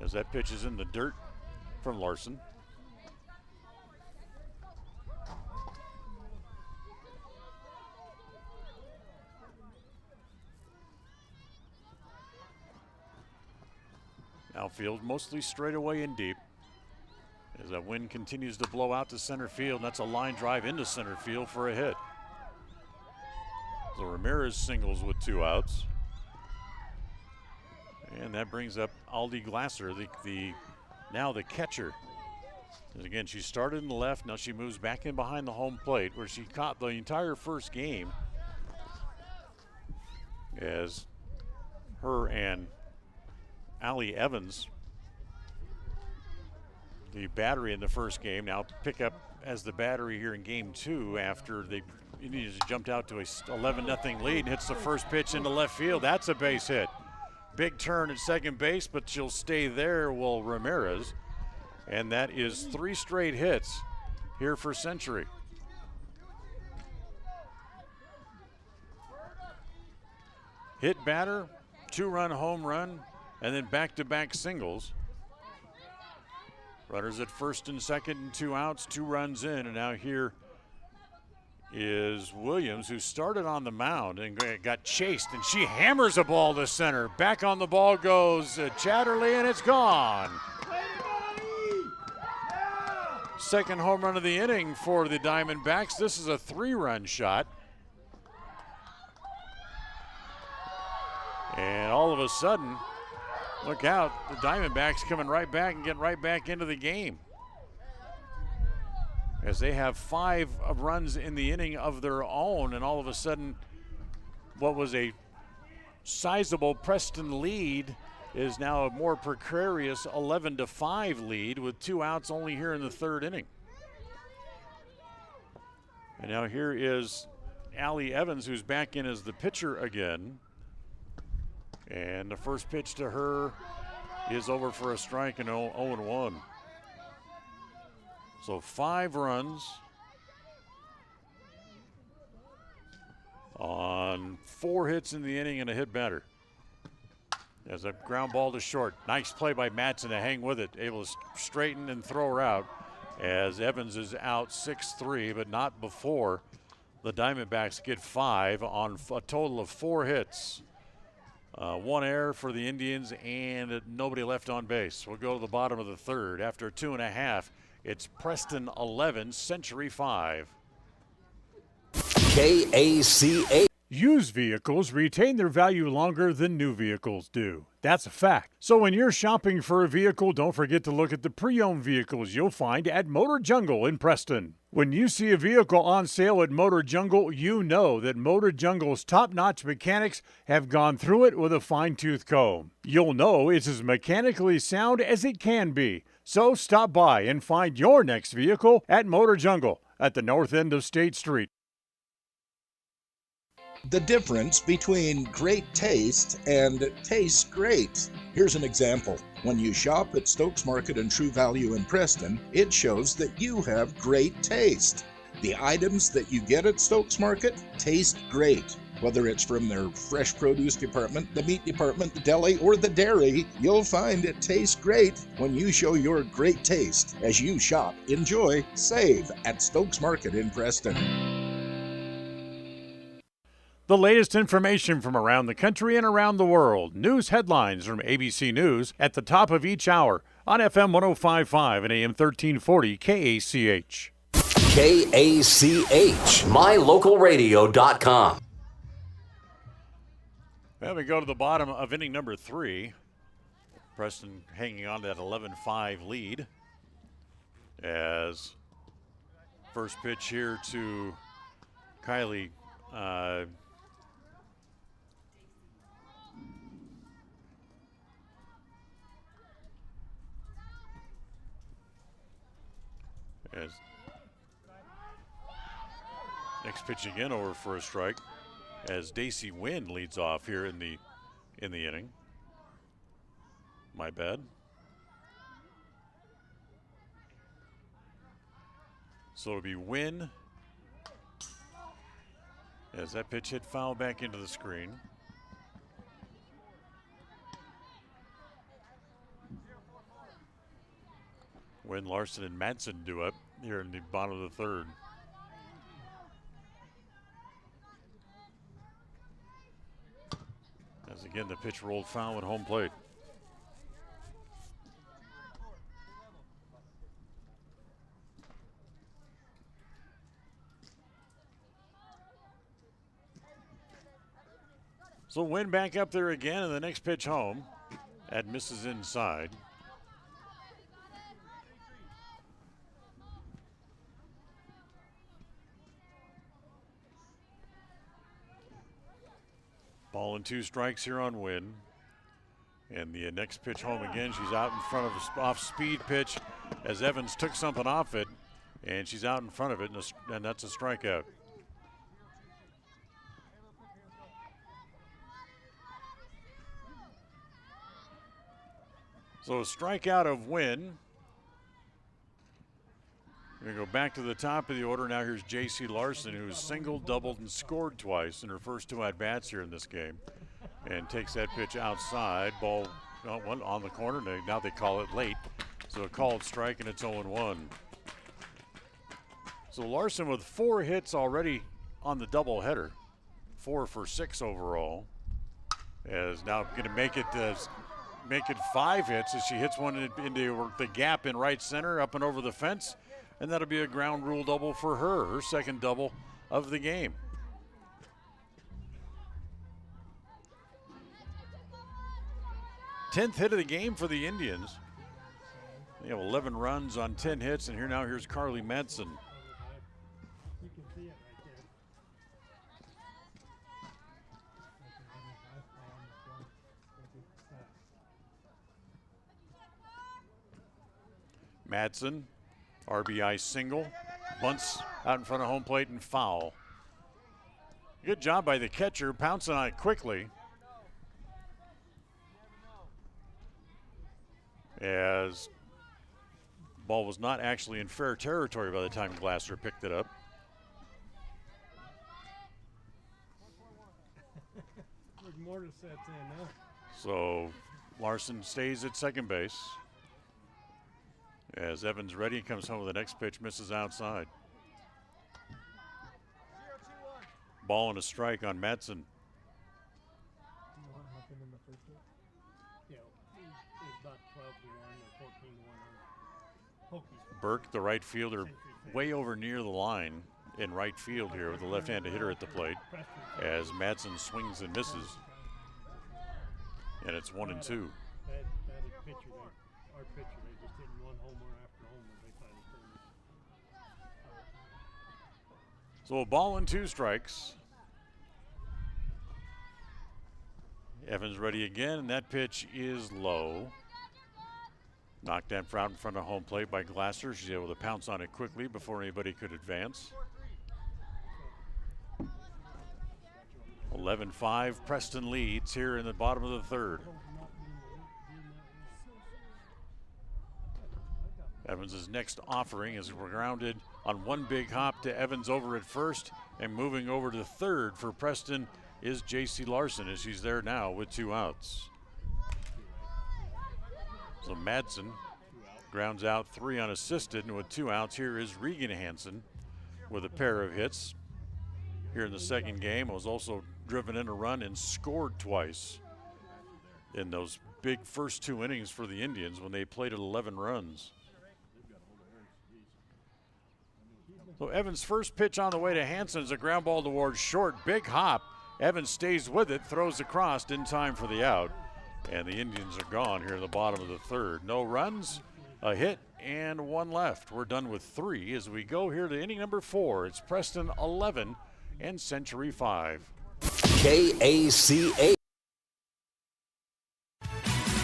as that pitch is in the dirt from Larson. Outfield mostly straight away and deep as that wind continues to blow out to center field. And that's a line drive into center field for a hit. So Ramirez singles with 2 outs. And that brings up Aldi Glasser, now the catcher. And again, she started in the left. Now she moves back in behind the home plate where she caught the entire first game as her and Allie Evans, the battery in the first game, now pick up as the battery here in game 2 after they jumped out to a 11-0 lead and hits the first pitch into left field. That's a base hit. Big turn at second base, but she'll stay there, will Ramirez. And that is 3 straight hits here for Century. Hit batter, 2-run home run, and then back-to-back singles. Runners at first and second and 2 outs, 2 runs in, and now here is Williams, who started on the mound and got chased, and she hammers a ball to center. Back on the ball goes Chatterley, and it's gone. Second home run of the inning for the Diamondbacks. This is a 3-run shot. And all of a sudden, look out, the Diamondbacks coming right back and getting right back into the game, as they have 5 runs in the inning of their own, and all of a sudden what was a sizable Preston lead is now a more precarious 11-5 lead with 2 outs only here in the 3rd inning. And now here is Allie Evans, who's back in as the pitcher again. And the first pitch to her is over for a strike and 0-1. So 5 runs on 4 hits in the inning and a hit batter. As a ground ball to short. Nice play by Madsen to hang with it. Able to straighten and throw her out as Evans is out 6-3, but not before the Diamondbacks get 5 on a total of 4 hits. 1 error for the Indians and nobody left on base. We'll go to the bottom of the 3rd. After 2.5, it's Preston 11, Century 5. KACA. Used vehicles retain their value longer than new vehicles do. That's a fact. So when you're shopping for a vehicle, don't forget to look at the pre-owned vehicles you'll find at Motor Jungle in Preston. When you see a vehicle on sale at Motor Jungle, you know that Motor Jungle's top-notch mechanics have gone through it with a fine-tooth comb. You'll know it's as mechanically sound as it can be. So stop by and find your next vehicle at Motor Jungle at the north end of State Street. The difference between great taste and tastes great. Here's an example. When you shop at Stokes Market and True Value in Preston, it shows that you have great taste. The items that you get at Stokes Market taste great. Whether it's from their fresh produce department, the meat department, the deli, or the dairy, you'll find it tastes great when you show your great taste. As you shop, enjoy, save at Stokes Market in Preston. The latest information from around the country and around the world. News headlines from ABC News at the top of each hour on FM 105.5 and AM 1340 KACH. KACH, mylocalradio.com. Well, we go to the bottom of inning number 3. Preston hanging on to that 11-5 lead. As first pitch here to Kylie as next pitch again over for a strike as Daisy Wynn leads off here in the inning. My bad. So it'll be Wynn as that pitch hit foul back into the screen. Wynn, Larson, and Madsen do up here in the bottom of the 3rd. As again, the pitch rolled foul at home plate. So Wynn back up there again, and the next pitch home at misses inside. Ball and 2 strikes here on Wynn. And the next pitch home again. She's out in front of a off-speed pitch as Evans took something off it, and she's out in front of it, and that's a strikeout. So a strikeout of Wynn. We're going to go back to the top of the order. Now here's J.C. Larson, who has singled, doubled, and scored twice in her first 2 at-bats here in this game. And takes that pitch outside. Ball on the corner. Now they call it late. So a called strike, and it's 0-1. So Larson with 4 hits already on the doubleheader, 4 for 6 overall. Is now going to make it 5 hits as she hits one into the gap in right center, up and over the fence, and that'll be a ground rule double for her second double of the game. Tenth hit of the game for the Indians. They have 11 runs on 10 hits, and here's Carly Madsen. Madsen, RBI single, bunts out in front of home plate and foul. Good job by the catcher, pouncing on it quickly. As ball was not actually in fair territory by the time Glasser picked it up. So Larson stays at second base. As Evans ready, comes home with the next pitch, misses outside. Ball and a strike on Madsen. Burke, the right fielder, way over near the line in right field here with the left-handed hitter at the plate as Madsen swings and misses. And it's 1-2. So a ball and 2 strikes. Evans ready again, and that pitch is low. Knocked down out in front of home plate by Glasser. She's able to pounce on it quickly before anybody could advance. 11-5, Preston leads here in the bottom of the third. Evans' next offering is grounded on one big hop to Evans over at first, and moving over to third for Preston is J.C. Larson as she's there now with 2 outs. So Madsen grounds out 3 unassisted, and with 2 outs here is Regan Hansen with a pair of hits. Here in the second game, was also driven in a run and scored twice in those big first 2 innings for the Indians when they played at 11 runs. So Evans' first pitch on the way to Hansen is a ground ball towards short. Big hop. Evans stays with it, throws across in time for the out. And the Indians are gone here in the bottom of the third. No runs, a hit, and 1 left. We're done with 3 as we go here to inning number 4. It's Preston 11 and Century 5. KACA.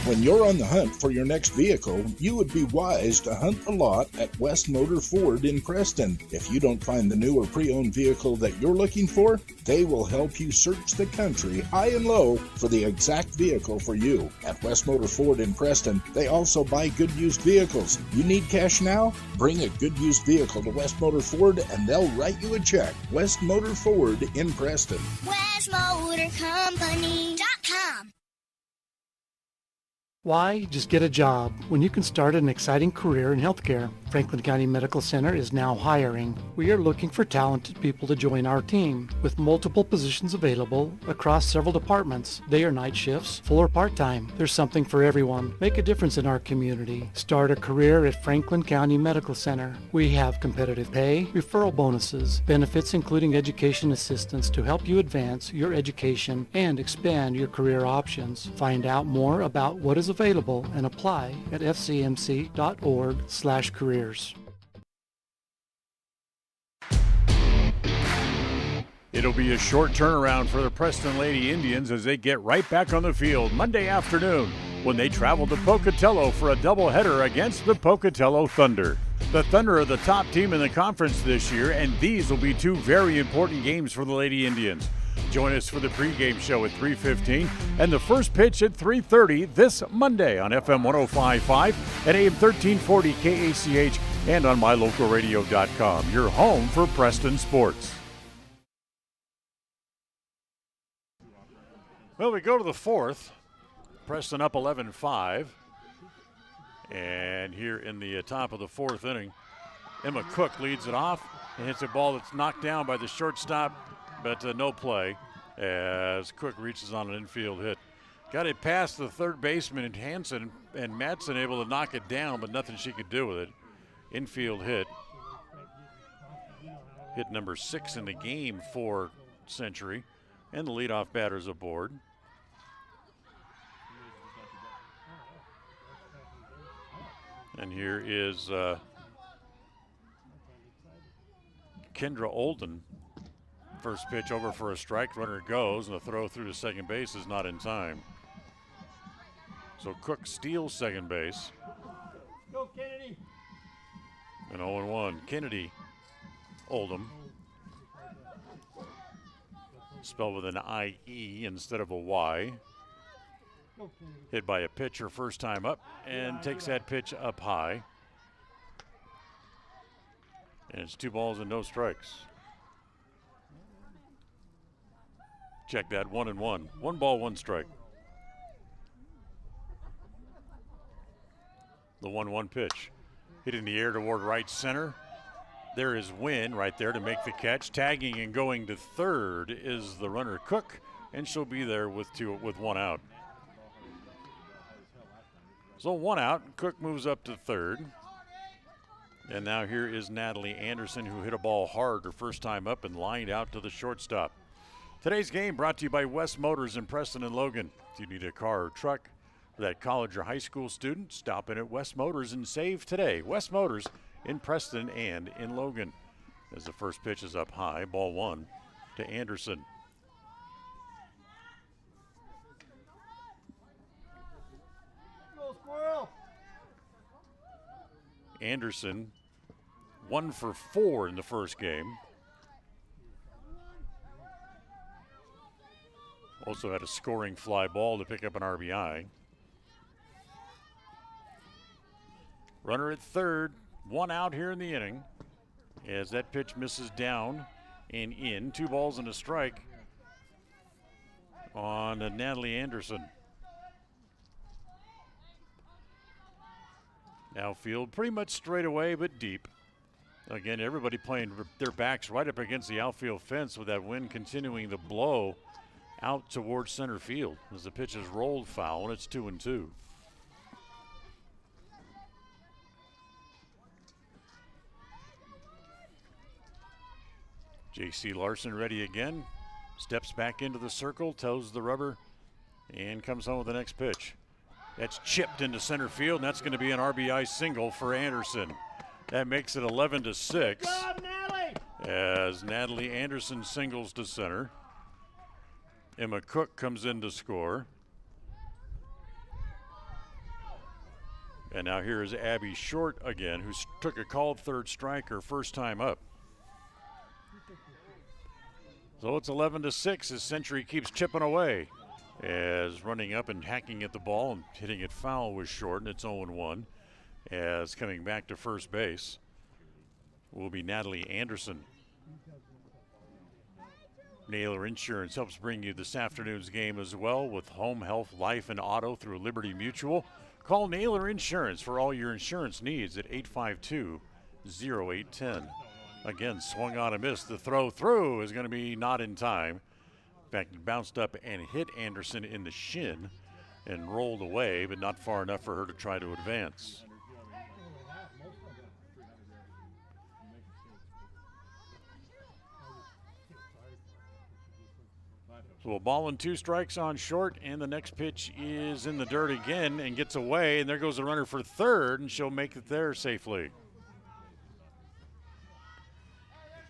When you're on the hunt for your next vehicle, you would be wise to hunt the lot at West Motor Ford in Preston. If you don't find the new or pre-owned vehicle that you're looking for, they will help you search the country high and low for the exact vehicle for you. At West Motor Ford in Preston, they also buy good used vehicles. You need cash now? Bring a good used vehicle to West Motor Ford and they'll write you a check. West Motor Ford in Preston. WestMotorCompany.com. Why just get a job when you can start an exciting career in healthcare? Franklin County Medical Center is now hiring. We are looking for talented people to join our team with multiple positions available across several departments. Day or night shifts, full or part-time. There's something for everyone. Make a difference in our community. Start a career at Franklin County Medical Center. We have competitive pay, referral bonuses, benefits including education assistance to help you advance your education and expand your career options. Find out more about what is available and apply at fcmc.org/careers. It'll be a short turnaround for the Preston Lady Indians as they get right back on the field Monday afternoon when they travel to Pocatello for a doubleheader against the Pocatello Thunder. The Thunder are the top team in the conference this year, and these will be 2 very important games for the Lady Indians. Join us for the pregame show at 3:15 and the first pitch at 3:30 this Monday on FM 105.5 and AM 1340 KACH and on mylocalradio.com, your home for Preston sports. Well, we go to the 4th. Preston up 11-5. And here in the top of the 4th inning, Emma Cook leads it off. And hits a ball that's knocked down by the shortstop, but no play as Cook reaches on an infield hit. Got it past the third baseman and Hansen, and Madsen able to knock it down, but nothing she could do with it. Infield hit. Hit number 6 in the game for Century, and the leadoff batter's aboard. And here is Kendra Olden. First pitch over for a strike. Runner goes, and the throw through to second base is not in time. So Cook steals second base. Go, Kennedy. And 0-1. Kennedy Oldham. Spelled with an I-E instead of a Y. Hit by a pitcher first time up and takes that pitch up high. And it's 2 balls and no strikes. Check that, 1-1. 1 ball, 1 strike. The 1-1 pitch. Hit in the air toward right center. There is Wynn right there to make the catch. Tagging and going to third is the runner Cook, and she'll be there with 1 out. So 1 out. Cook moves up to third. And now here is Natalie Anderson, who hit a ball hard her first time up and lined out to the shortstop. Today's game brought to you by West Motors in Preston and Logan. If you need a car or truck for that college or high school student, stop in at West Motors and save today. West Motors in Preston and in Logan. As the first pitch is up high, ball 1 to Anderson. Go, squirrel. Anderson 1 for 4 in the first game. Also had a scoring fly ball to pick up an RBI. Runner at third, 1 out here in the inning. As that pitch misses down and in. 2 balls and a strike on Natalie Anderson. Outfield pretty much straight away, but deep. Again, everybody playing their backs right up against the outfield fence with that wind continuing to blow out towards center field as the pitch is rolled foul, and it's 2-2. J.C. Larson ready again. Steps back into the circle, toes the rubber, and comes home with the next pitch. That's chipped into center field, and that's going to be an RBI single for Anderson. That makes it 11-6. Good job, Natalie. As Natalie Anderson singles to center. Emma Cook comes in to score. And now here is Abby Short again, who took a called third strike her first time up. So it's 11-6 as Century keeps chipping away. As running up and hacking at the ball and hitting it foul was Short, and it's 0-1. As coming back to first base will be Natalie Anderson. Naylor Insurance helps bring you this afternoon's game as well with home, health, life, and auto through Liberty Mutual. Call Naylor Insurance for all your insurance needs at 852-0810. Again, swung on a miss. The throw through is going to be not in time. In fact, it bounced up and hit Anderson in the shin and rolled away, but not far enough for her to try to advance. So a ball and 2 strikes on Short, and the next pitch is in the dirt again and gets away, and there goes the runner for third, and she'll make it there safely.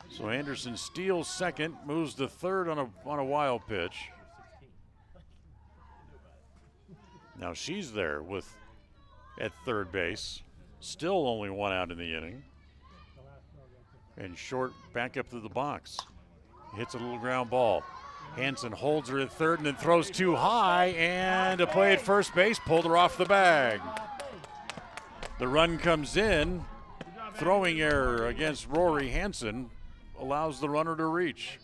So Anderson steals second, moves to third on a wild pitch. Now she's there at third base. Still only 1 out in the inning. And Short back up to the box. Hits a little ground ball. Hansen holds her at third and then throws too high, and a play at first base pulled her off the bag. The run comes in. Throwing error against Rory Hansen allows the runner to reach.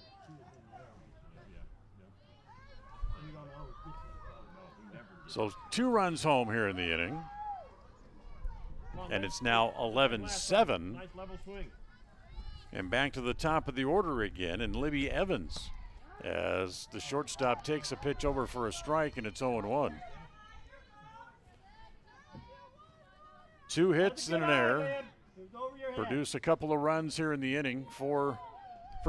So 2 runs home here in the inning. And it's now 11-7. And back to the top of the order again, and Libby Evans as the shortstop takes a pitch over for a strike, and it's 0-1. 2 hits and an error. Produce a couple of runs here in the inning for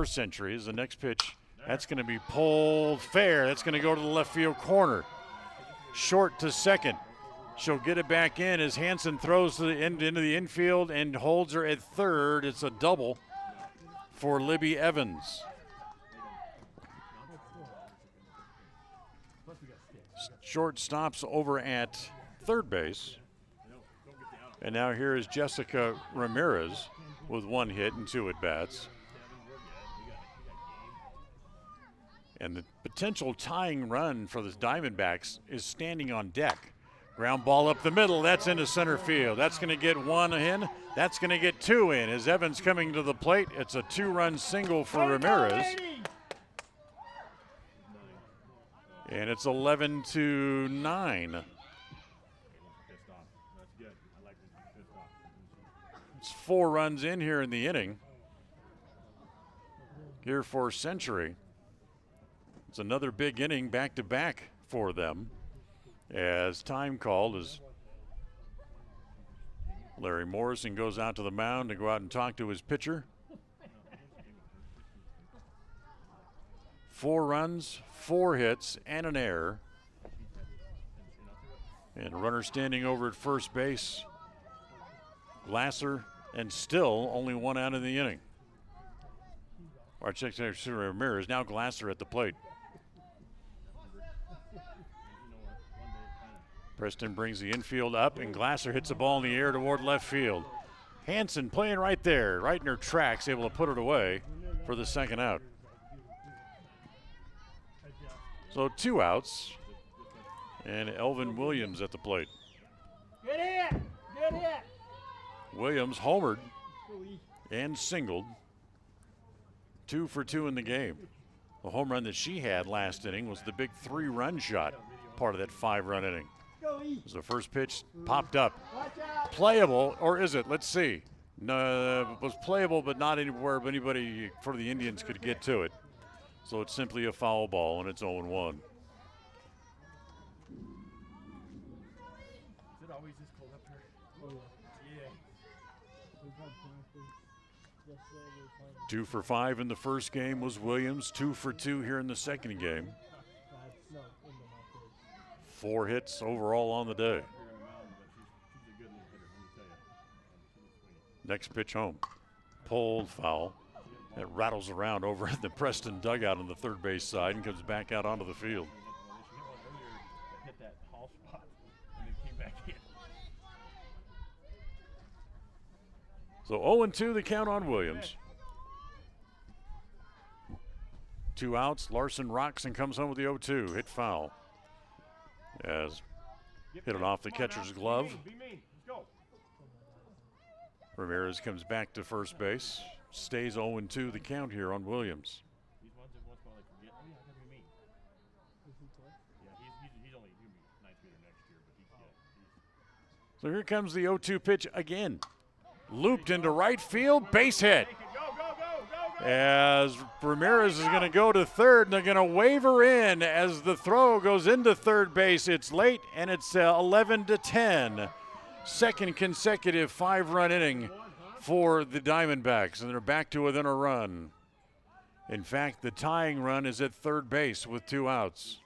Centuries. The next pitch, that's going to be pulled fair. That's going to go to the left field corner. Short to second. She'll get it back in as Hansen throws to the into the infield and holds her at third. It's a double for Libby Evans. Short stops over at third base. And now here is Jessica Ramirez with 1 hit and 2 at-bats. And the potential tying run for the Diamondbacks is standing on deck. Ground ball up the middle, that's into center field. That's going to get 1 in, that's going to get 2 in. As Evans coming to the plate, it's a 2-run single for Ramirez. And it's 11-9. It's 4 runs in here in the inning. Here for Century. It's another big inning back-to-back for them. As time called as Larry Morrison goes out to the mound to go out and talk to his pitcher. 4 runs, 4 hits, and an error. And a runner standing over at first base. Glasser, and still only 1 out of the inning. Our check Ramirez, now Glasser at the plate. Preston brings the infield up, and Glasser hits the ball in the air toward left field. Hansen playing right there, right in her tracks, able to put it away for the second out. So 2 outs, and Elvin Williams at the plate. Good hit! Good hit! Williams homered and singled. 2 for 2 in the game. The home run that she had last inning was the big 3-run shot, part of that 5-run inning. As the first pitch popped up. Playable, or is it? Let's see. No, it was playable, but not anywhere anybody for the Indians could get to it. So it's simply a foul ball, and it's 0-1. Is it always this cold up here? Oh, yeah. 2 for 5 in the first game was Williams. 2 for 2 here in the second game. 4 hits overall on the day. Next pitch home. Pulled foul. It rattles around over in the Preston dugout on the third base side and comes back out onto the field. So 0-2 the count on Williams. 2 outs. Larson rocks and comes home with the 0-2. Hit foul. As hit it off the catcher's glove. Ramirez comes back to first base. Stays 0-2 the count here on Williams. So here comes the 0-2 pitch again. Looped into right field, base hit. As Ramirez is going to go to third, and they're going to wave her in as the throw goes into third base. It's late, and it's 11-10. Second consecutive 5-run inning for the Diamondbacks, and they're back to within a run. In fact, the tying run is at third base with 2 outs.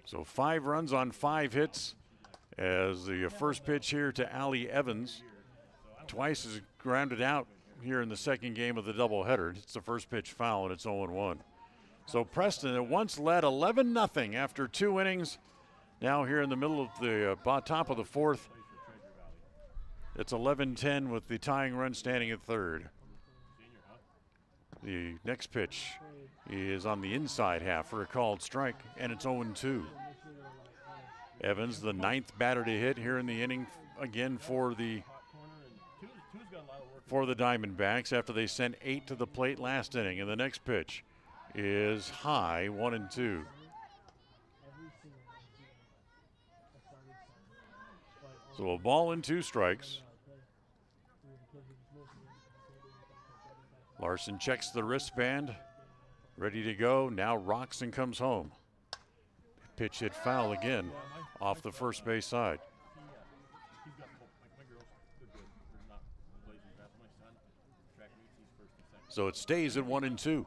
So 5 runs on 5 hits as the first pitch here to Ellie Evans. Twice is grounded out here in the second game of the doubleheader. It's the first pitch foul, and it's 0-1. So Preston at once led 11-0 after 2 innings. Now here in the middle of the top of the 4th, it's 11-10 with the tying run standing at third. The next pitch is on the inside half for a called strike, and it's 0-2. Evans, the 9th batter to hit here in the inning again for the Diamondbacks after they sent 8 to the plate last inning. And the next pitch is high, 1-2. So a ball and 2 strikes. Larson checks the wristband, ready to go. Now rocks and comes home. Pitch hit foul again off the first base side. So it stays at 1-2.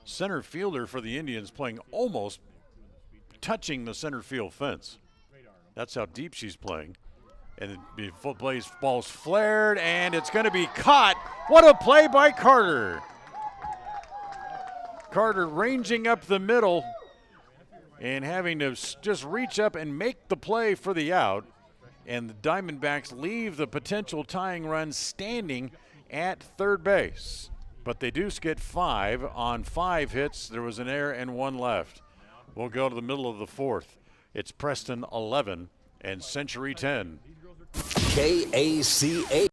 Center fielder for the Indians playing almost touching the center field fence. That's how deep she's playing. And the ball's flared, and it's going to be caught. What a play by Carter. Carter ranging up the middle and having to just reach up and make the play for the out. And the Diamondbacks leave the potential tying run standing at third base. But they do get 5 on 5 hits. There was an error and 1 left. We'll go to the middle of the 4th. It's Preston 11 and Century 10. KACH.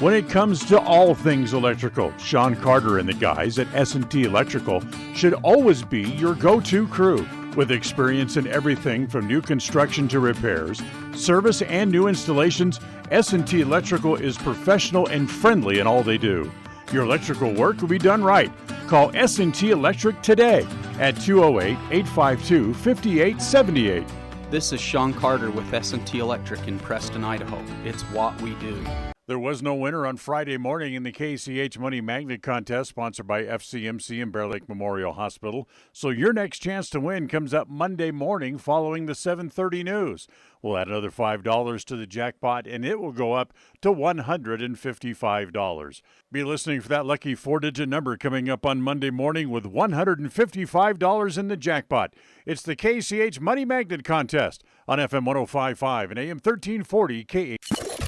When it comes to all things electrical, Sean Carter and the guys at S&T Electrical should always be your go-to crew. With experience in everything from new construction to repairs, service, and new installations, S&T Electrical is professional and friendly in all they do. Your electrical work will be done right. Call S&T Electric today at 208-852-5878. This is Sean Carter with S&T Electric in Preston, Idaho. It's what we do. There was no winner on Friday morning in the KCH Money Magnet Contest sponsored by FCMC and Bear Lake Memorial Hospital. So your next chance to win comes up Monday morning following the 7:30 news. We'll add another $5 to the jackpot, and it will go up to $155. Be listening for that lucky 4-digit number coming up on Monday morning with $155 in the jackpot. It's the KCH Money Magnet Contest on FM 105.5 and AM 1340 KH.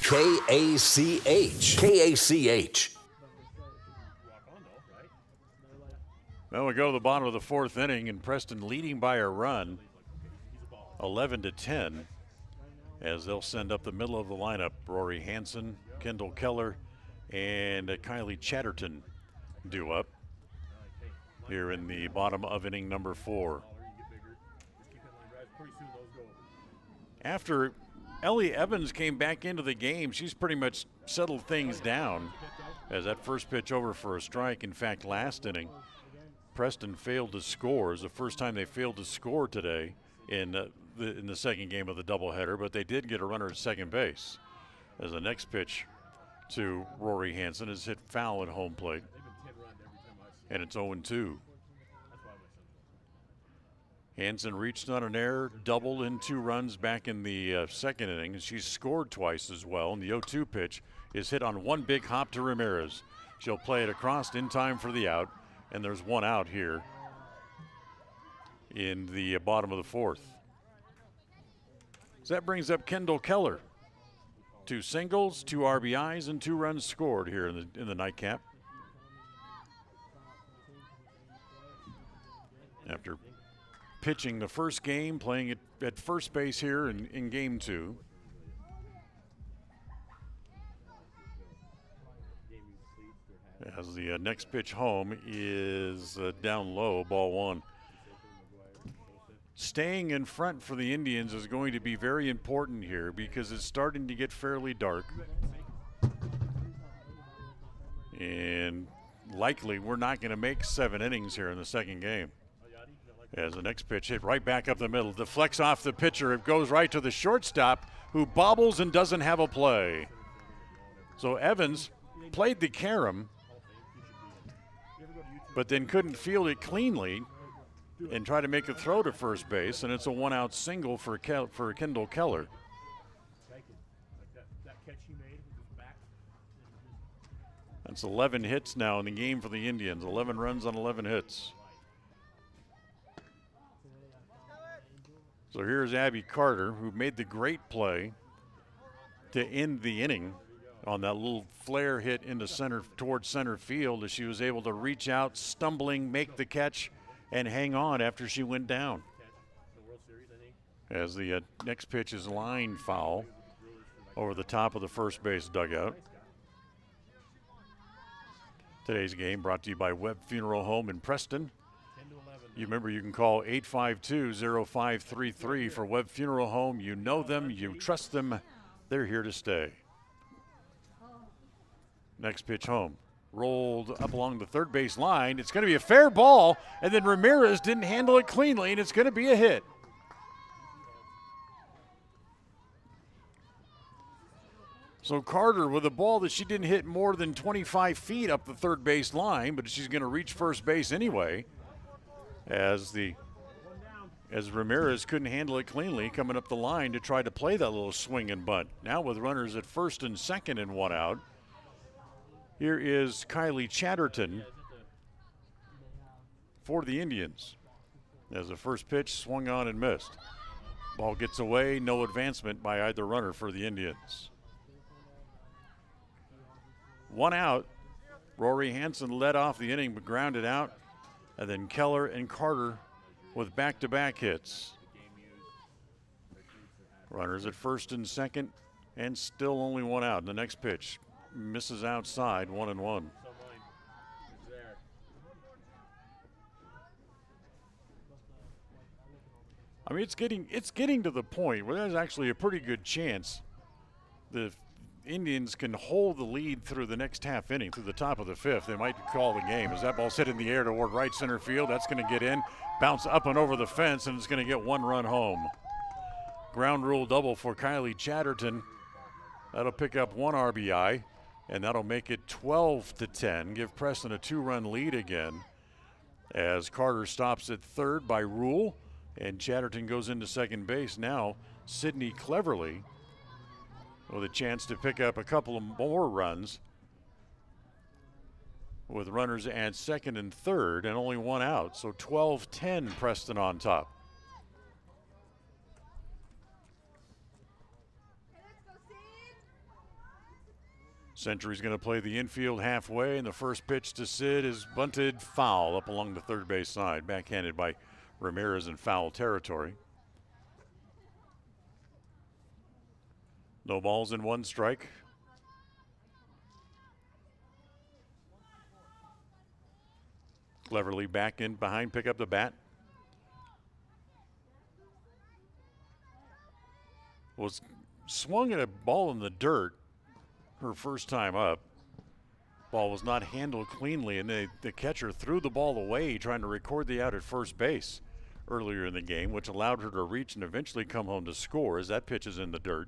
KACH. KACH. Well, we go to the bottom of the 4th inning, and Preston leading by a run, 11-10, as they'll send up the middle of the lineup. Rory Hansen, Kendall Keller, and Kylie Chatterton due up here in the bottom of inning number 4. After Ellie Evans came back into the game, she's pretty much settled things down as that first pitch over for a strike. In fact, last inning, Preston failed to score. It's the first time they failed to score today in the second game of the doubleheader, but they did get a runner at second base. As the next pitch to Rory Hansen is hit foul at home plate, and it's 0-2. Hansen reached on an error, doubled in 2 runs back in the second inning, and she's scored twice as well. And the 0-2 pitch is hit on one big hop to Ramirez. She'll play it across in time for the out, and there's 1 out here in the bottom of the 4th. So that brings up Kendall Keller. 2 singles, 2 RBIs, and 2 runs scored here in the nightcap. After pitching the first game, playing it at first base here in game 2. As the next pitch home is down low, ball 1. Staying in front for the Indians is going to be very important here because it's starting to get fairly dark. And likely we're not going to make 7 innings here in the second game. As the next pitch hit right back up the middle, deflects off the pitcher. It goes right to the shortstop, who bobbles and doesn't have a play. So Evans played the carom, but then couldn't field it cleanly and try to make a throw to first base, and it's a 1-out single for Kendall Keller. That's 11 hits now in the game for the Indians, 11 runs on 11 hits. So here's Abby Carter, who made the great play to end the inning on that little flare hit into center, towards center field, as she was able to reach out, stumbling, make the catch, and hang on after she went down. As the next pitch is line foul over the top of the first base dugout. Today's game brought to you by Webb Funeral Home in Preston You remember you can call 852-0533 for Webb Funeral Home. You know them, you trust them, they're here to stay. Next pitch home. Rolled up along the third base line. It's going to be a fair ball, and then Ramirez didn't handle it cleanly, and it's going to be a hit. So Carter with a ball that she didn't hit more than 25 feet up the third base line, but she's going to reach first base anyway, as Ramirez couldn't handle it cleanly coming up the line to try to play that little swing and bunt. Now with runners at first and second and one out, here is Kylie Chatterton for the Indians. As the first pitch swung on and missed. Ball gets away, no advancement by either runner for the Indians. One out. Rory Hansen led off the inning but grounded out. And then Keller and Carter with back-to-back hits. Runners at first and second, and still only one out. And the next pitch misses outside, 1-1. I mean, it's getting to the point where there's actually a pretty good chance the Indians can hold the lead through the next half inning, through the top of the fifth. They might call the game as that ball's hit in the air toward right center field. That's going to get in, bounce up and over the fence, and it's going to get one run home. Ground rule double for Kylie Chatterton. That'll pick up one RBI, and that'll make it 12-10. Give Preston a 2-run lead again as Carter stops at third by rule, and Chatterton goes into second base. Now Sydney Cleverly with a chance to pick up a couple of more runs with runners at second and third and only one out. So 12-10 Preston on top. Century's going to play the infield halfway, and the first pitch to Sid is bunted foul up along the third base side, backhanded by Ramirez in foul territory. No balls and one strike. Cleverly back in behind, pick up the bat. Was swung at a ball in the dirt her first time up. Ball was not handled cleanly, and the catcher threw the ball away trying to record the out at first base earlier in the game, which allowed her to reach and eventually come home to score as that pitch is in the dirt.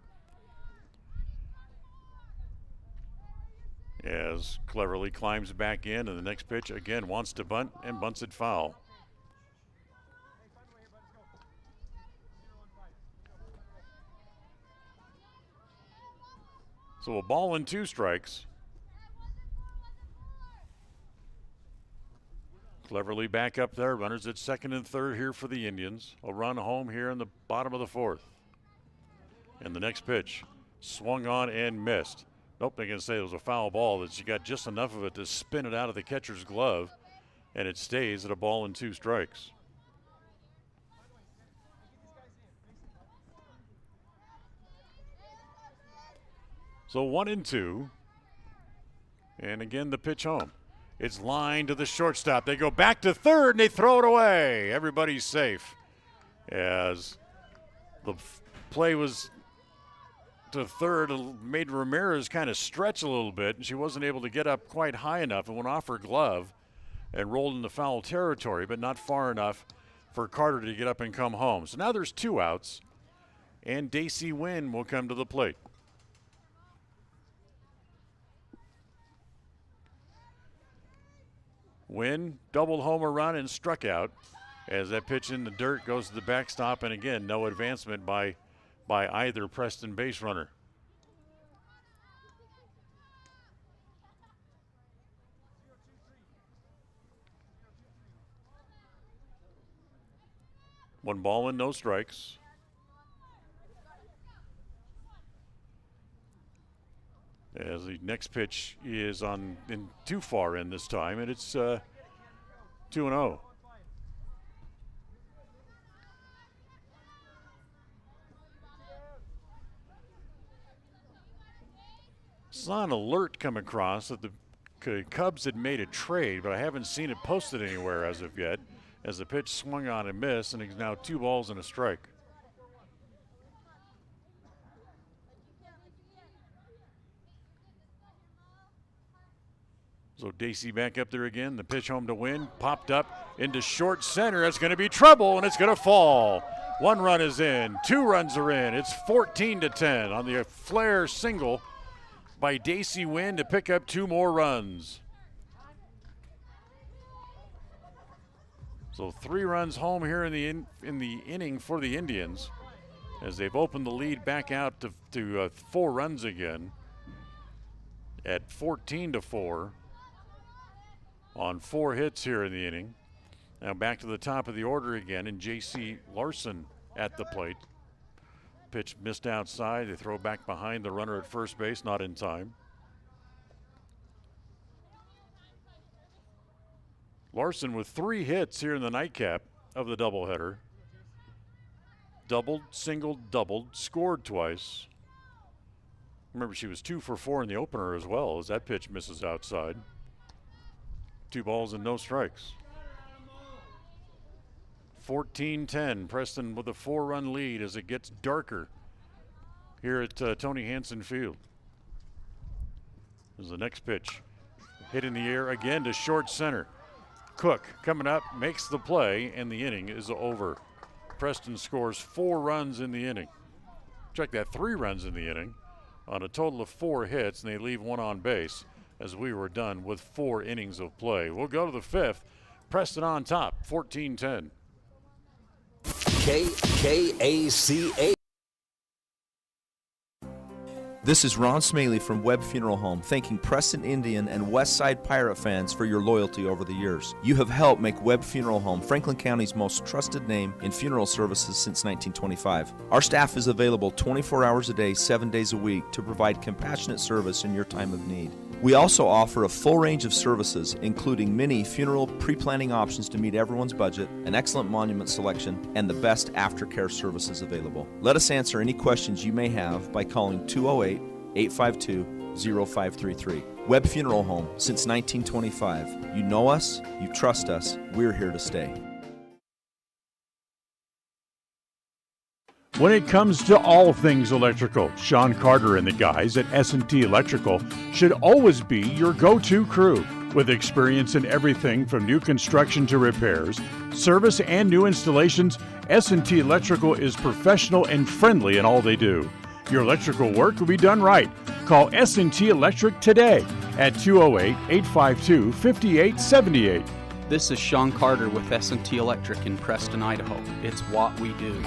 As Cleverly climbs back in, and the next pitch again wants to bunt and bunts it foul. So a ball and two strikes. Cleverly back up there. Runners at second and third here for the Indians. A run home here in the bottom of the fourth. And the next pitch swung on and missed. Nope, they're going to say it was a foul ball, that she got just enough of it to spin it out of the catcher's glove, and it stays at a ball and two strikes. So 1-2. And again, the pitch home. It's lined to the shortstop. They go back to third, and they throw it away. Everybody's safe as the play was to third, made Ramirez kind of stretch a little bit, and she wasn't able to get up quite high enough and went off her glove and rolled into foul territory, but not far enough for Carter to get up and come home. So now there's two outs, and Daisy Wynn will come to the plate. Wynn doubled homer run and struck out as that pitch in the dirt goes to the backstop, and again, no advancement by either Preston base runner. One ball and no strikes. As the next pitch is in too far in this time, and it's 2-0. Saw an alert come across that the Cubs had made a trade, but I haven't seen it posted anywhere as of yet. as the pitch swung on and missed, and it's now 2 balls and a strike. So Dacey back up there again. The pitch home to win. Popped up into short center. That's going to be trouble, and it's going to fall. 1 run is in. 2 runs are in. It's 14-10 on the flare single by Dacey Wynn to pick up 2 more runs. So 3 runs home here in the inning for the Indians, as they've opened the lead back out to 4 runs again at 14-4 on 4 hits here in the inning. Now back to the top of the order again, and J.C. Larson at the plate. Pitch missed outside. They throw back behind the runner at first base, not in time. Larson with 3 hits here in the nightcap of the doubleheader. Doubled, singled, doubled, scored twice. Remember, she was 2 for 4 in the opener as well, as that pitch misses outside. 2 balls and no strikes. 14-10, Preston with a 4-run lead as it gets darker here at Tony Hansen Field. As the next pitch hit in the air again to short center. Cook coming up, makes the play, and the inning is over. Preston scores 4 runs in the inning. Check that, 3 runs in the inning on a total of 4 hits, and they leave 1 on base as we were done with 4 innings of play. We'll go to the 5th. Preston on top, 14-10. KACA. This is Ron Smaley from Webb Funeral Home, thanking Preston Indian and Westside Pirate fans for your loyalty over the years. You have helped make Webb Funeral Home Franklin County's most trusted name in funeral services since 1925. Our staff is available 24 hours a day, 7 days a week to provide compassionate service in your time of need. We also offer a full range of services, including many funeral pre-planning options to meet everyone's budget, an excellent monument selection, and the best aftercare services available. Let us answer any questions you may have by calling 208-852-0533. Webb Funeral Home, since 1925. You know us, you trust us, we're here to stay. When it comes to all things electrical, Sean Carter and the guys at S&T Electrical should always be your go-to crew. With experience in everything from new construction to repairs, service, and new installations, S&T Electrical is professional and friendly in all they do. Your electrical work will be done right. Call S&T Electric today at 208-852-5878. This is Sean Carter with S&T Electric in Preston, Idaho. It's what we do.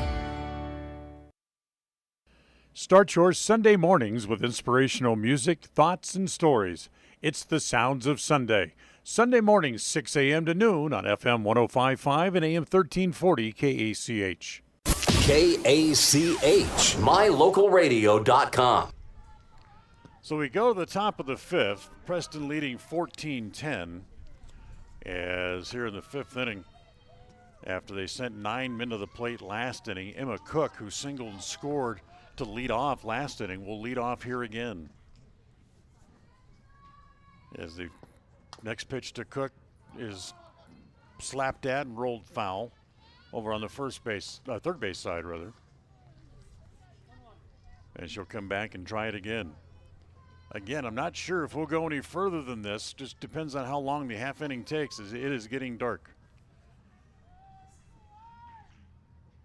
Start your Sunday mornings with inspirational music, thoughts, and stories. It's the Sounds of Sunday. Sunday mornings, 6 a.m. to noon on FM 105.5 and AM 1340 KACH. KACH, mylocalradio.com. So we go to the top of the 5th, Preston leading 14-10, as here in the 5th inning, after they sent 9 men to the plate last inning, Emma Cook, who singled and scored to lead off last inning, will lead off here again. As the next pitch to Cook is slapped at and rolled foul over on the third base side rather. And she'll come back and try it again. Again, I'm not sure if we'll go any further than this. Just depends on how long the half inning takes, as it is getting dark.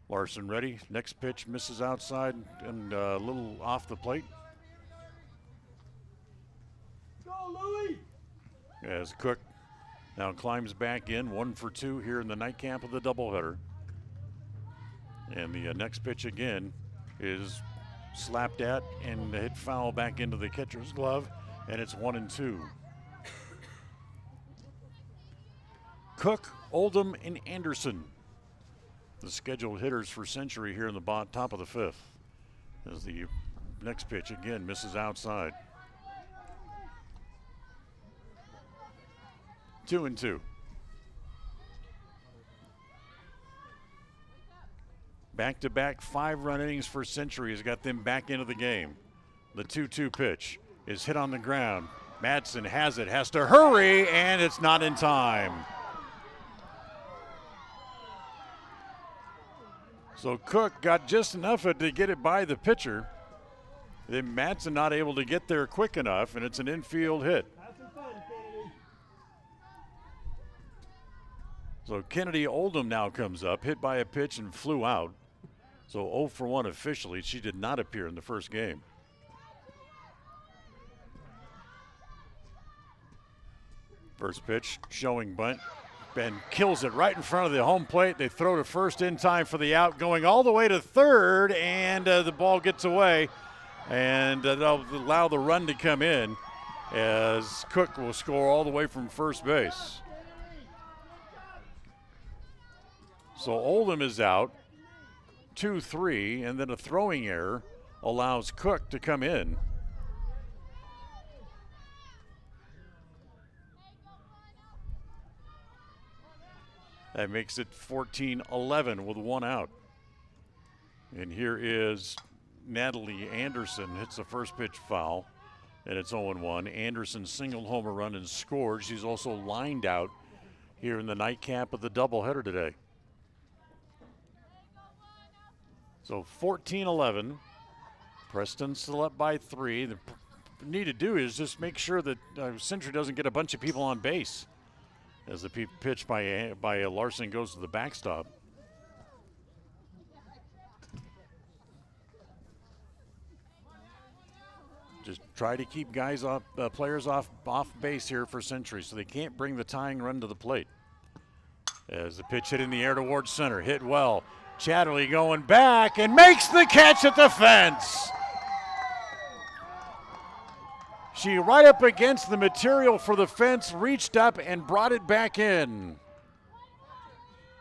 Larson ready. Next pitch misses outside and a little off the plate. Go, Louie! As Cook now climbs back in, 1 for 2 here in the nightcap of the doubleheader. And the next pitch again is slapped at and hit foul back into the catcher's glove, and it's 1-2. Cook, Oldham, and Anderson, the scheduled hitters for Century here in the top of the 5th. As the next pitch again misses outside. 2-2. Back-to-back 5-run innings for Century has got them back into the game. The 2-2 pitch is hit on the ground. Madsen has it, has to hurry, and it's not in time. So Cook got just enough of it to get it by the pitcher. Then Madsen not able to get there quick enough, and it's an infield hit. So Kennedy Oldham now comes up, hit by a pitch and flew out. So 0 for 1 officially. She did not appear in the first game. First pitch, showing bunt. Ben kills it right in front of the home plate. They throw to first in time for the out, going all the way to third, and the ball gets away. And they'll allow the run to come in as Cook will score all the way from first base. So Oldham is out, 2-3, and then a throwing error allows Cook to come in. That makes it 14-11 with one out. And here is Natalie Anderson, hits the first pitch foul, and it's 0-1. Anderson singled home a run and scored. She's also lined out here in the nightcap of the doubleheader today. So 14-11. Preston still up by 3. The need to do is just make sure that Century doesn't get a bunch of people on base as the pitch by Larson goes to the backstop. Just try to keep guys off, players off base here for Century, so they can't bring the tying run to the plate. As the pitch hit in the air towards center, hit well. Chatterley going back and makes the catch at the fence. She right up against the material for the fence, reached up and brought it back in.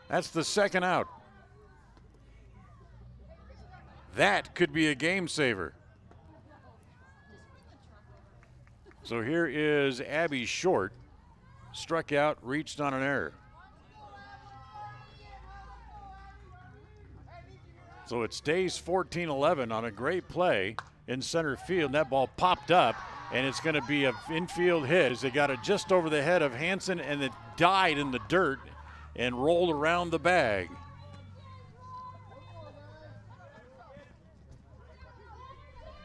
That's the second out. That could be a game saver. So here is Abby Short, struck out, reached on an error. So it stays 14-11 on a great play in center field. That ball popped up, and it's going to be an infield hit as they got it just over the head of Hansen, and it died in the dirt and rolled around the bag.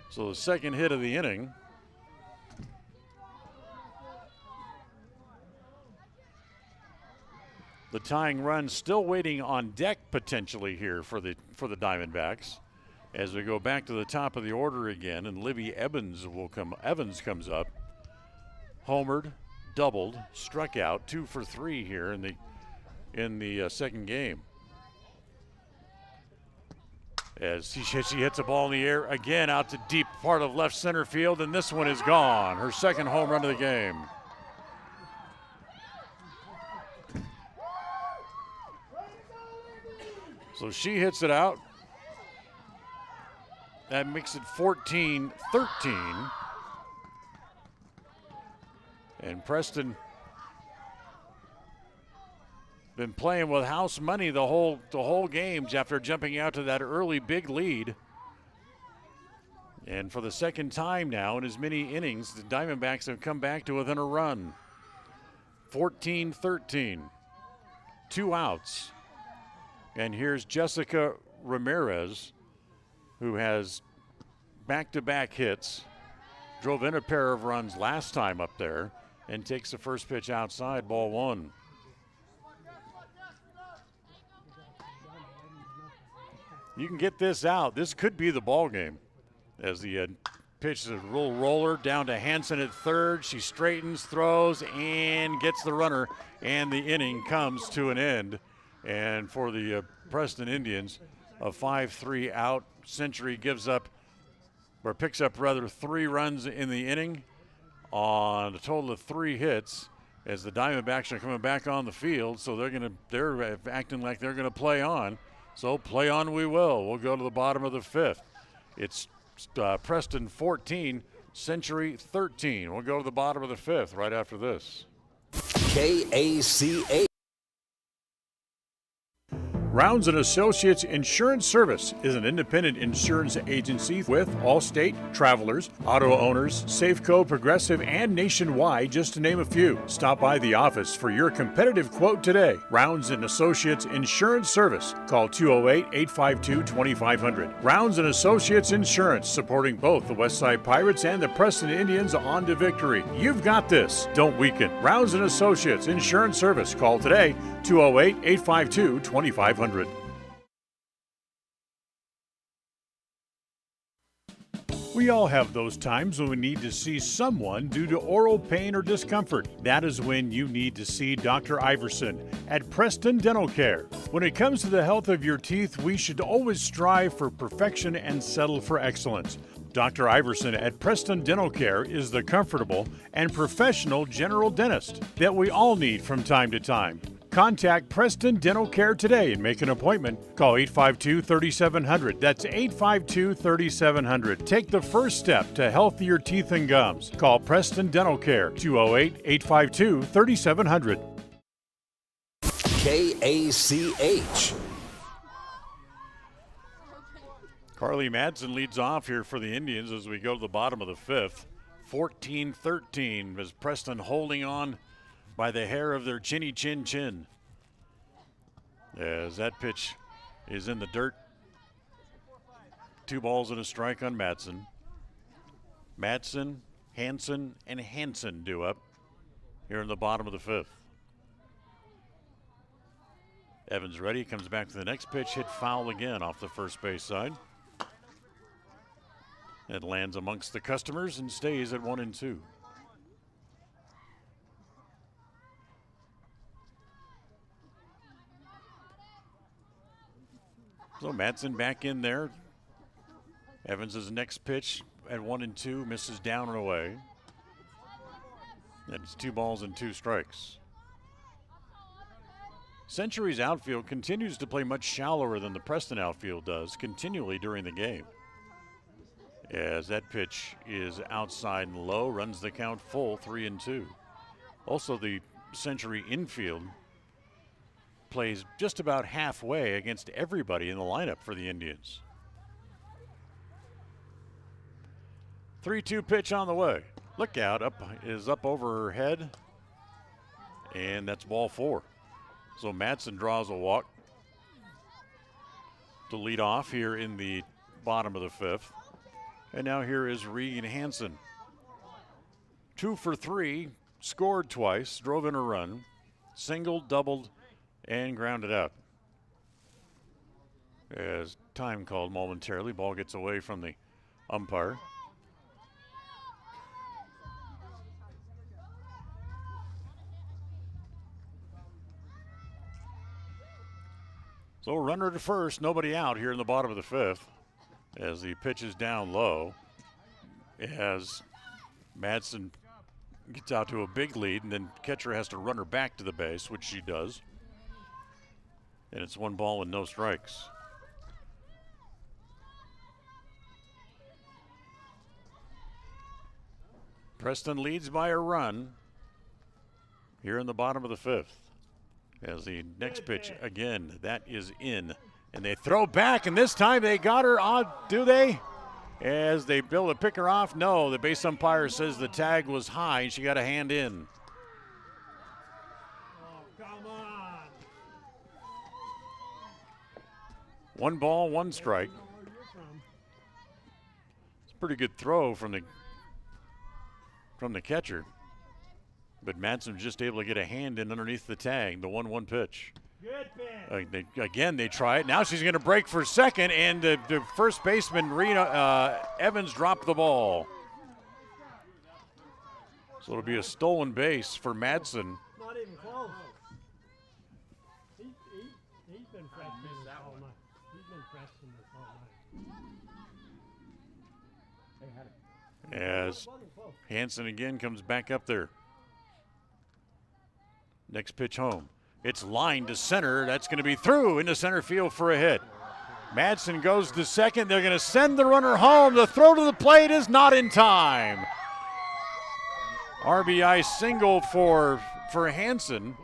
So the second hit of the inning. The tying run still waiting on deck potentially here for the Diamondbacks. As we go back to the top of the order again, and Libby Evans comes up. Homered, doubled, struck out, 2 for 3 here in the second game. As she hits a ball in the air again out to deep part of left center field, and this one is gone. Her second home run of the game. So she hits it out. That makes it 14-13. And Preston been playing with house money the whole game after jumping out to that early big lead. And for the second time now in as many innings, the Diamondbacks have come back to within a run. 14-13. 2 outs. And here's Jessica Ramirez, who has back-to-back hits, drove in a pair of runs last time up there, and takes the first pitch outside, ball 1. You can get this out. This could be the ball game. As the pitch is a little roller down to Hansen at third. She straightens, throws, and gets the runner, and the inning comes to an end. And for the Preston Indians, a 5-3 out. Century picks up 3 runs in the inning on a total of 3 hits. As the Diamondbacks are coming back on the field, so they're acting like they're gonna play on. So play on we will. We'll go to the bottom of the 5th. It's Preston 14, Century 13. We'll go to the bottom of the 5th right after this. KACA. Rounds & Associates Insurance Service is an independent insurance agency with Allstate, Travelers, Auto Owners, Safeco, Progressive, and Nationwide, just to name a few. Stop by the office for your competitive quote today. Rounds & Associates Insurance Service. Call 208-852-2500. Rounds & Associates Insurance, supporting both the Westside Pirates and the Preston Indians on to victory. You've got this. Don't weaken. Rounds & Associates Insurance Service. Call today, 208-852-2500. We all have those times when we need to see someone due to oral pain or discomfort. That is when you need to see Dr. Iverson at Preston Dental Care. When it comes to the health of your teeth, we should always strive for perfection and settle for excellence. Dr. Iverson at Preston Dental Care is the comfortable and professional general dentist that we all need from time to time. Contact Preston Dental Care today and make an appointment. Call 852-3700. That's 852-3700. Take the first step to healthier teeth and gums. Call Preston Dental Care, 208-852-3700. KACH. Carly Madsen leads off here for the Indians as we go to the bottom of the fifth. 14-13 as Preston holding on by the hair of their chinny chin chin. As that pitch is in the dirt. 2 balls and a strike on Madsen. Madsen, Hansen, and Hansen due up here in the bottom of the fifth. Evans ready, comes back to the next pitch, hit foul again off the first base side. It lands amongst the customers and stays at 1-2. So Madsen back in there. Evans' next pitch at 1-2 misses down and away. And it's 2 balls and 2 strikes. Century's outfield continues to play much shallower than the Preston outfield does continually during the game. As that pitch is outside and low, runs the count full, 3-2. Also, the Century infield plays just about halfway against everybody in the lineup for the Indians. 3-2 pitch on the way. Look out, up over her head. And that's ball 4. So Madsen draws a walk to lead off here in the bottom of the fifth. And now here is Regan Hansen. 2 for 3, scored twice, drove in a run, singled, doubled, and grounded out. As time called momentarily, ball gets away from the umpire. So runner to first, nobody out here in the bottom of the fifth as the pitch is down low. As Madsen gets out to a big lead, and then catcher has to run her back to the base, which she does. And it's 1 ball and no strikes. Preston leads by a run here in the bottom of the fifth. As the next pitch, again, that is in. And they throw back, and this time they got her on, do they? As they build to pick her off, no, the base umpire says the tag was high and she got a hand in. Oh, come on. 1 ball, 1 strike. It's a pretty good throw from the catcher. But Madsen was just able to get a hand in underneath the tag, the 1-1 pitch. Good pitch. They try it. Now she's going to break for second, and the first baseman, Evans, dropped the ball. So it'll be a stolen base for Madsen. Not even close. He's been Preston this all night. He's been Preston this all night. As Hansen again comes back up there. Next pitch home. It's lined to center. That's going to be through into center field for a hit. Madsen goes to second. They're going to send the runner home. The throw to the plate is not in time. RBI single for Hansen.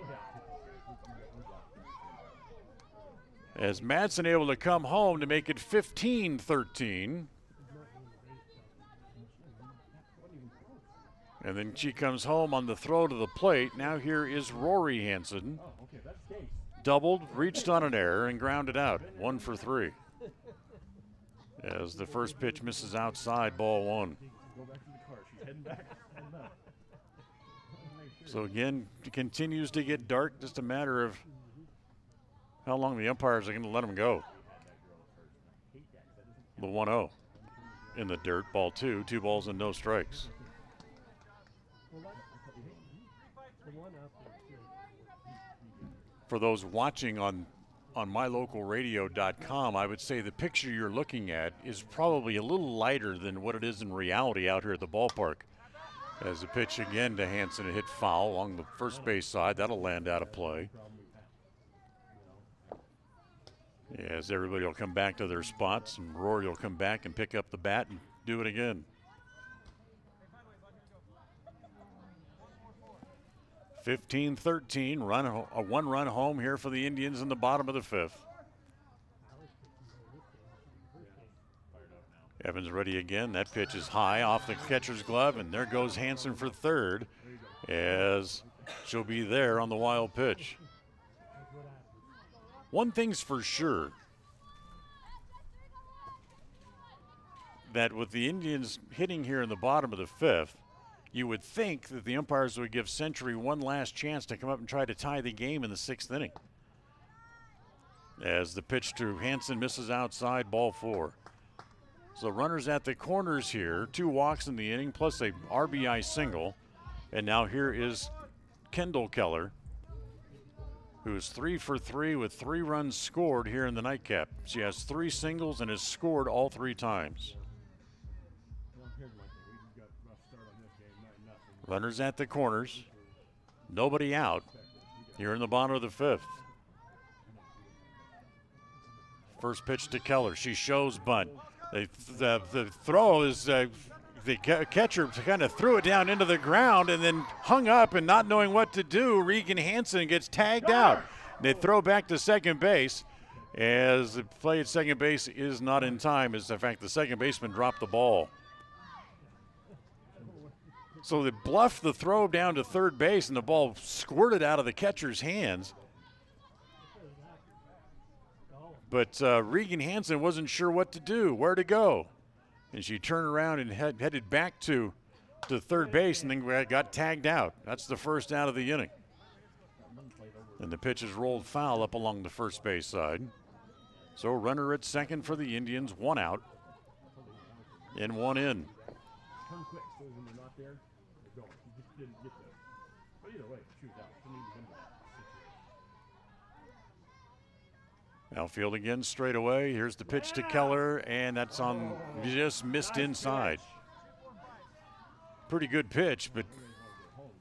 As Madsen able to come home to make it 15-13. And then she comes home on the throw to the plate. Now here is Rory Hansen. Doubled, reached on an error, and grounded out. 1 for 3. As the first pitch misses outside, ball 1. So again, it continues to get dark. Just a matter of how long the umpires are going to let them go. The 1-0 in the dirt. Ball 2. 2 balls and no strikes. For those watching on mylocalradio.com, I would say the picture you're looking at is probably a little lighter than what it is in reality out here at the ballpark. As the pitch again to Hansen, a hit foul along the first base side. That'll land out of play. As everybody will come back to their spots, and Rory will come back and pick up the bat and do it again. 15-13, a 1-run home here for the Indians in the bottom of the 5th. Evans ready again. That pitch is high off the catcher's glove, and there goes Hansen for third as she'll be there on the wild pitch. One thing's for sure, that with the Indians hitting here in the bottom of the 5th, you would think that the umpires would give Century one last chance to come up and try to tie the game in the 6th inning. As the pitch to Hansen misses outside, ball 4. So runners at the corners here, 2 walks in the inning plus a RBI single. And now here is Kendall Keller, who is 3 for 3 with 3 runs scored here in the nightcap. She has 3 singles and has scored all 3 times. Runners at the corners, nobody out here in the bottom of the 5th. First pitch to Keller. She shows bunt. The throw is the catcher kind of threw it down into the ground and then hung up, and not knowing what to do, Regan Hansen gets tagged out. They throw back to second base as the play at second base is not in time, as in fact the second baseman dropped the ball. So they bluffed the throw down to third base, and the ball squirted out of the catcher's hands. But Regan Hansen wasn't sure what to do, where to go. And she turned around and headed back to third base, and then got tagged out. That's the first out of the inning. And the pitch is rolled foul up along the first base side. So runner at second for the Indians, 1 out and 1 in. Outfield again straight away. Here's the pitch to Keller, and that's on, just missed inside. Pretty good pitch, but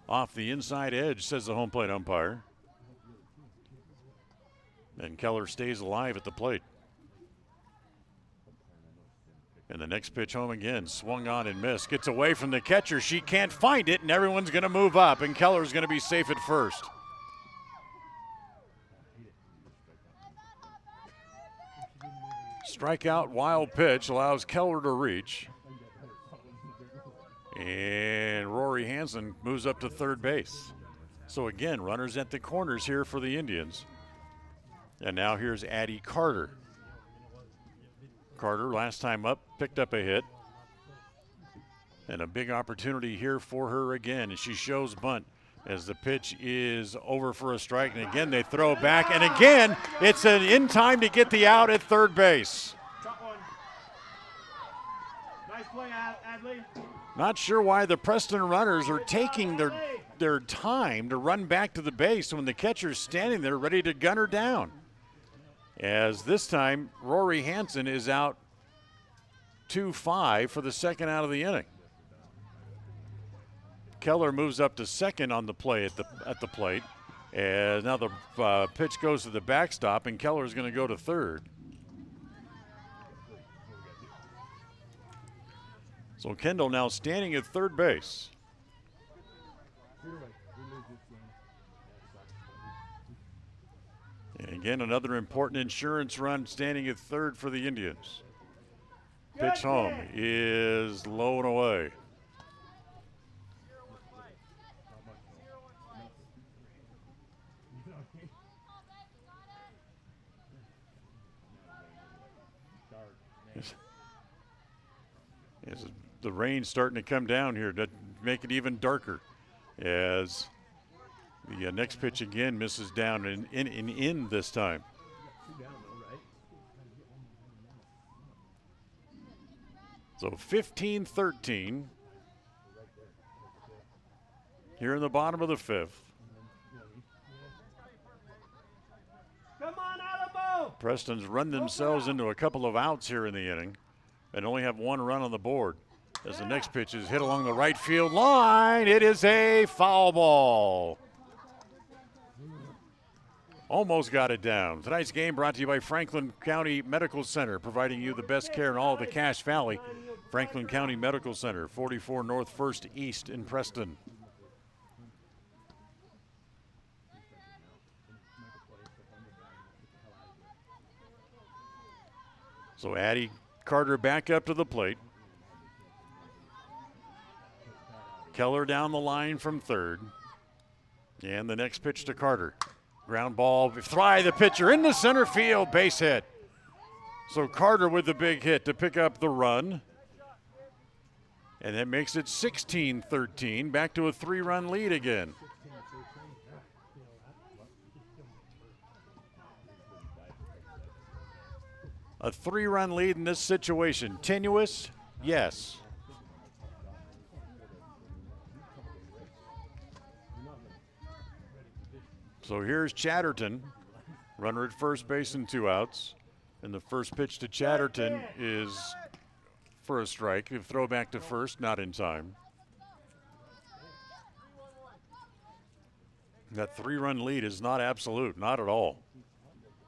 off the inside edge, says the home plate umpire. And Keller stays alive at the plate. And the next pitch home again, swung on and missed. Gets away from the catcher. She can't find it, and everyone's going to move up, and Keller's going to be safe at first. Strikeout, wild pitch allows Keller to reach. And Rory Hansen moves up to third base. So again, runners at the corners here for the Indians. And now here's Addie Carter. Carter, last time up, picked up a hit. And a big opportunity here for her again. And she shows bunt as the pitch is over for a strike. And again, they throw back. And again, it's in time to get the out at third base. Nice play, Adley. Not sure why the Preston runners are taking their time to run back to the base when the catcher's standing there ready to gun her down. As this time, Rory Hansen is out 2-5 for the second out of the inning. Keller moves up to second on the play at the plate. And now the pitch goes to the backstop, and Keller's going to go to third. So Kendall now standing at third base. And Again, another important insurance run standing at third for the Indians. Pitch home is low and away. As the rain's starting to come down here to make it even darker, as the next pitch again misses down and in this time. So 15-13 here in the bottom of the fifth. Come on, Alamo! Preston's run themselves into a couple of outs here in the inning and only have one run on the board. As the next pitch is hit along the right field line, it is a foul ball. Almost got it down. Tonight's game brought to you by Franklin County Medical Center, providing you the best care in all of the Cache Valley. Franklin County Medical Center, 44 North 1st East in Preston. So Addie Carter back up to the plate. Keller down the line from third. And the next pitch to Carter. Ground ball, Fry the pitcher into center field, base hit. So Carter with the big hit to pick up the run. And that makes it 16-13, back to a 3-run lead again. A 3-run lead in this situation. Tenuous? Yes. So here's Chatterton, runner at first base and 2 outs. And the first pitch to Chatterton is for a strike. A throw back to first, not in time. That 3-run lead is not absolute, not at all.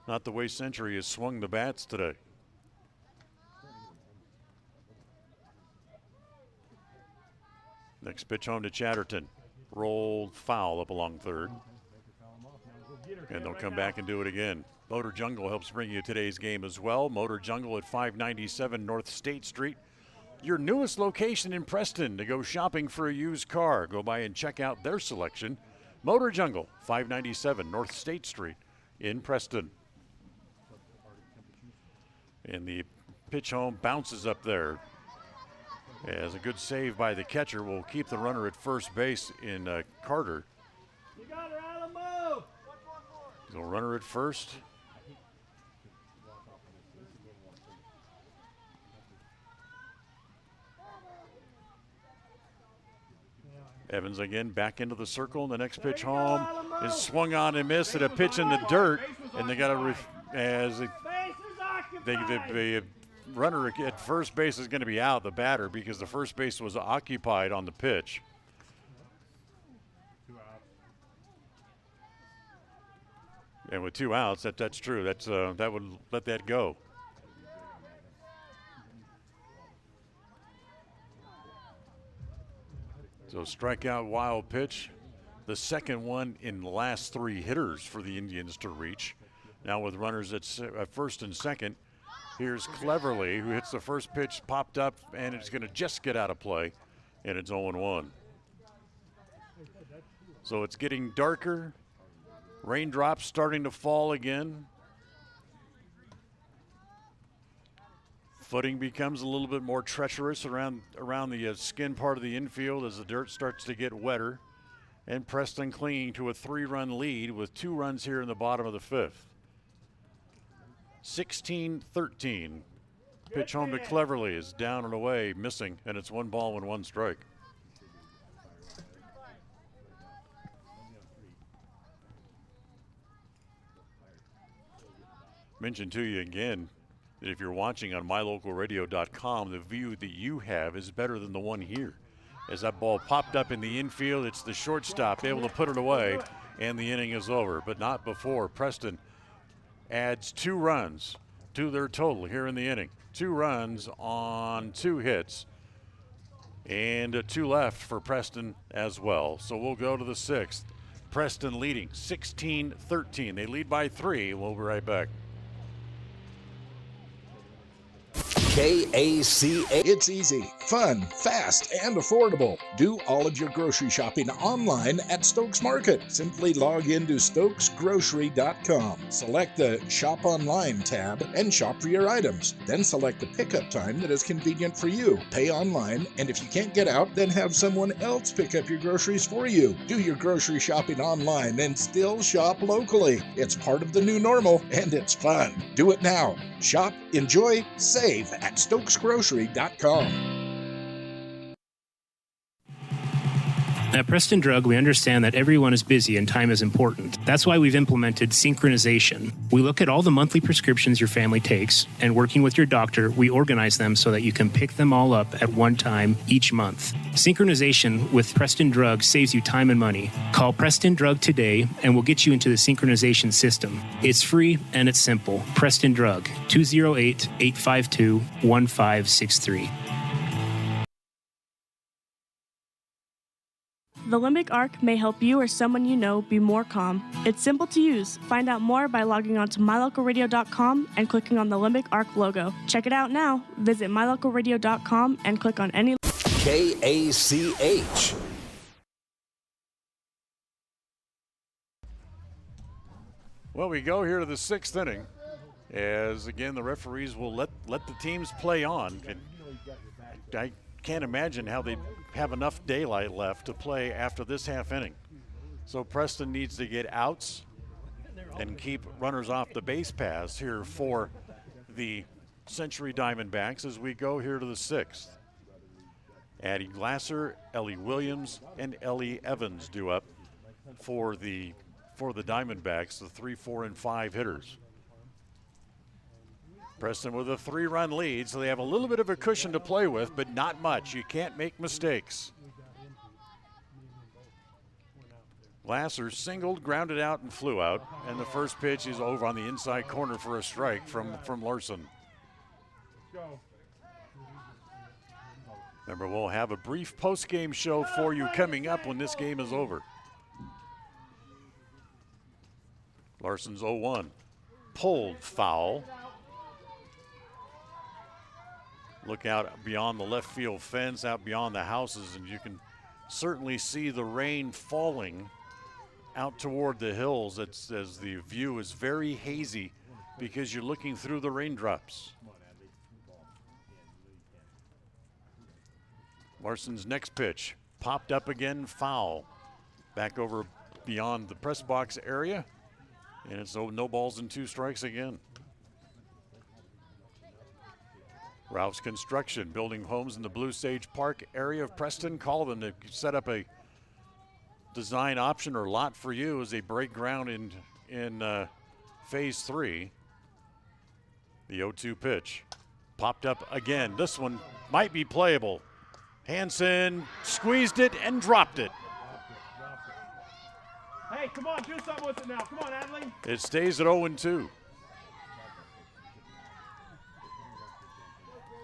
Not the way Century has swung the bats today. Next pitch home to Chatterton. Rolled foul up along third. And they'll come back and do it again. Motor Jungle helps bring you today's game as well. Motor Jungle at 597 North State Street. Your newest location in Preston to go shopping for a used car. Go by and check out their selection. Motor Jungle, 597 North State Street in Preston. And the pitch home bounces up there. As a good save by the catcher will keep the runner at first base in Carter. You got her, Alamo! So runner at first. Evans again back into the circle, and the next pitch home is swung on and missed at a pitch in the dirt, and they got to the runner at first base is going to be out, the batter, because the first base was occupied on the pitch. And with 2 outs, that's true. That would let that go. So strikeout, wild pitch. The second one in the last 3 hitters for the Indians to reach. Now with runners at first and second, here's Cleverly, who hits the first pitch, popped up, and it's going to just get out of play, and it's 0-1. So it's getting darker. Raindrops starting to fall again. Footing becomes a little bit more treacherous around the skin part of the infield as the dirt starts to get wetter. And Preston clinging to a 3-run lead with 2 runs here in the bottom of the 5th. 16-13. Pitch home to Cleverly is down and away, missing, and it's 1 ball and 1 strike. Mention to you again that if you're watching on mylocalradio.com, the view that you have is better than the one here. As that ball popped up in the infield, it's the shortstop able to put it away, and the inning is over. But not before Preston adds 2 runs to their total here in the inning. 2 runs on 2 hits, and 2 left for Preston as well. So we'll go to the 6th. Preston leading 16-13. They lead by 3. We'll be right back. KACA. It's easy, fun, fast, and affordable. Do all of your grocery shopping online at Stokes Market. Simply log into stokesgrocery.com. Select the Shop Online tab and shop for your items. Then select the pickup time that is convenient for you. Pay online, and if you can't get out, then have someone else pick up your groceries for you. Do your grocery shopping online and still shop locally. It's part of the new normal, and it's fun. Do it now. Shop, enjoy, save at stokesgrocery.com. At Preston Drug, we understand that everyone is busy and time is important. That's why we've implemented synchronization. We look at all the monthly prescriptions your family takes, and working with your doctor, we organize them so that you can pick them all up at one time each month. Synchronization with Preston Drug saves you time and money. Call Preston Drug today, and we'll get you into the synchronization system. It's free and it's simple. Preston Drug, 208-852-1563. The Limbic Arc may help you or someone you know be more calm. It's simple to use. Find out more by logging on to mylocalradio.com and clicking on the Limbic Arc logo. Check it out now. Visit mylocalradio.com and click on any KACH. Well, we go here to the 6th inning, as again the referees will let the teams play on. And I can't imagine how they have enough daylight left to play after this half inning. So Preston needs to get outs and keep runners off the base paths here for the Century Diamondbacks as we go here to the 6th. Addie Glasser, Ellie Williams, and Ellie Evans due up for the Diamondbacks, the 3, 4, and 5 hitters. Preston with a 3-run lead, so they have a little bit of a cushion to play with, but not much. You can't make mistakes. Glasser singled, grounded out, and flew out. And the first pitch is over on the inside corner for a strike from Larson. Remember, we'll have a brief post-game show for you coming up when this game is over. Larson's 0-1. Pulled foul. Look out beyond the left field fence, out beyond the houses, and you can certainly see the rain falling out toward the hills as the view is very hazy because you're looking through the raindrops. Larson's next pitch popped up again, foul. Back over beyond the press box area, and it's no balls and 2 strikes again. Ralph's Construction, building homes in the Blue Sage Park area of Preston. Call them to set up a design option or lot for you as they break ground in phase 3. The 0-2 pitch popped up again. This one might be playable. Hansen squeezed it and dropped it. Hey, come on, do something with it now. Come on, Natalie. It stays at 0-2.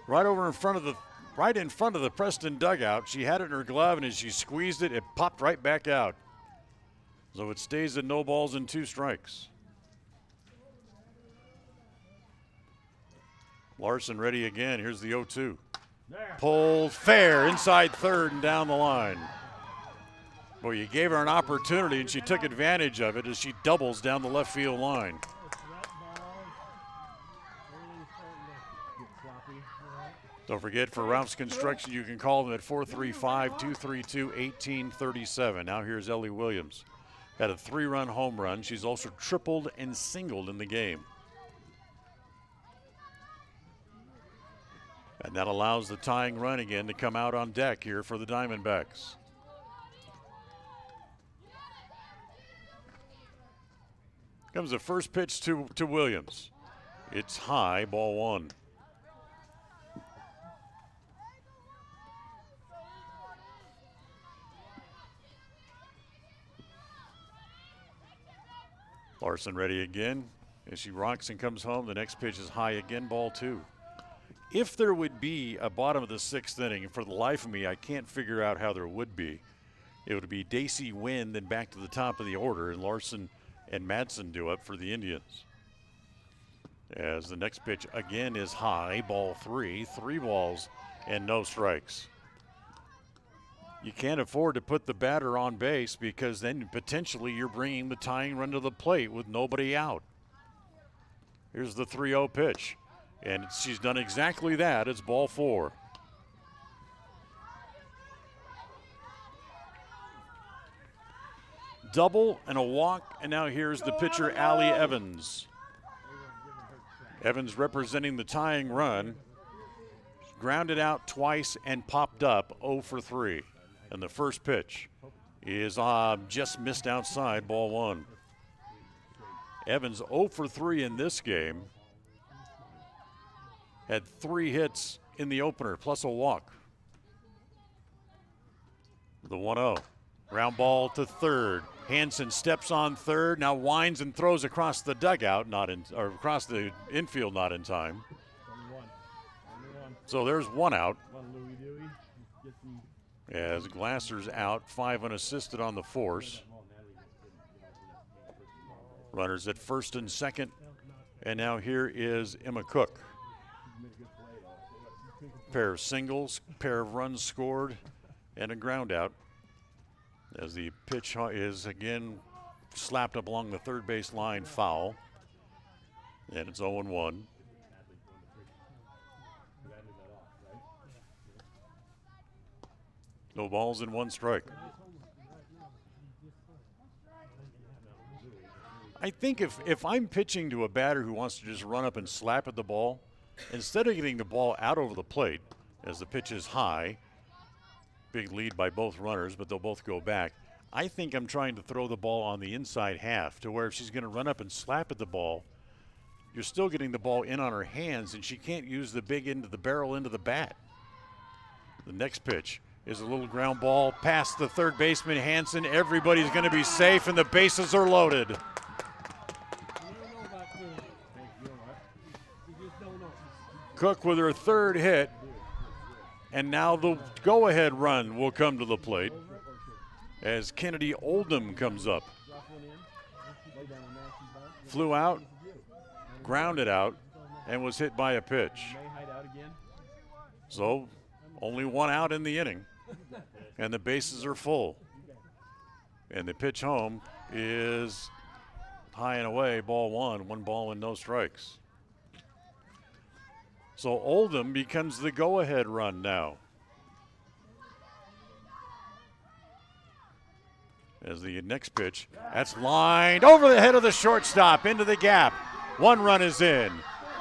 Right in front of the Preston dugout. She had it in her glove, and as she squeezed it, it popped right back out. So it stays at no balls and 2 strikes. Larson ready again. Here's the 0-2. Pulled fair inside third and down the line. Well, you gave her an opportunity, and she took advantage of it as she doubles down the left field line. Don't forget, for Ralph's Construction, you can call them at 435-232-1837. Now here's Ellie Williams. Had a 3-run home run. She's also tripled and singled in the game. And that allows the tying run again to come out on deck here for the Diamondbacks. Comes the first pitch to Williams. It's high, ball 1. Larson ready again. As she rocks and comes home, the next pitch is high again, ball 2. If there would be a bottom of the 6th inning, and for the life of me, I can't figure out how there would be, it would be Daisy Wynn, then back to the top of the order, and Larson and Madsen do up for the Indians. As the next pitch again is high, ball 3, 3 balls and no strikes. You can't afford to put the batter on base because then potentially you're bringing the tying run to the plate with nobody out. Here's the 3-0 pitch, and she's done exactly that. It's ball 4. Double and a walk, and now here's the pitcher, Allie Evans. Evans representing the tying run. Grounded out twice and popped up 0 for 3. And the first pitch is just missed outside, ball 1. Evans 0 for 3 in this game. Had 3 hits in the opener, plus a walk. The 1-0. Ground ball to third. Hansen steps on third, now winds and throws across the dugout, or across the infield, not in time. So there's 1 out. As Glasser's out, 5 unassisted on the force. Runners at first and second, and now here is Emma Cook. Pair of singles, pair of runs scored, and a ground out. As the pitch is again slapped up along the third base line, foul. And it's 0-1. No balls and 1 strike. I think if I'm pitching to a batter who wants to just run up and slap at the ball, instead of getting the ball out over the plate, as the pitch is high, big lead by both runners, but they'll both go back. I think I'm trying to throw the ball on the inside half to where if she's going to run up and slap at the ball, you're still getting the ball in on her hands, and she can't use the big end of the barrel into the bat. The next pitch is a little ground ball past the third baseman, Hansen. Everybody's going to be safe, and the bases are loaded. Cook with her 3rd hit, and now the go-ahead run will come to the plate as Kennedy Oldham comes up. Flew out, grounded out, and was hit by a pitch. So only 1 out in the inning, and the bases are full. And the pitch home is high and away, ball 1, 1 ball and no strikes. So Oldham becomes the go-ahead run now. As the next pitch, that's lined over the head of the shortstop into the gap. 1 run is in.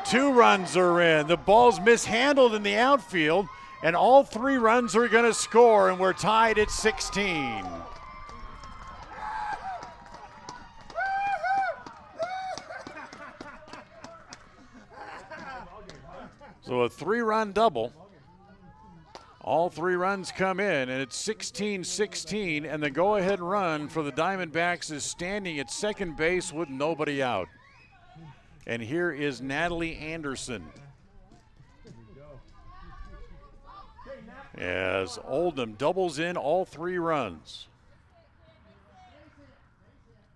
2 runs are in. The ball's mishandled in the outfield, and all 3 runs are going to score, and we're tied at 16. So a 3-run double. All 3 runs come in, and it's 16-16, and the go-ahead run for the Diamondbacks is standing at second base with nobody out. And here is Natalie Anderson. As Oldham doubles in all 3 runs.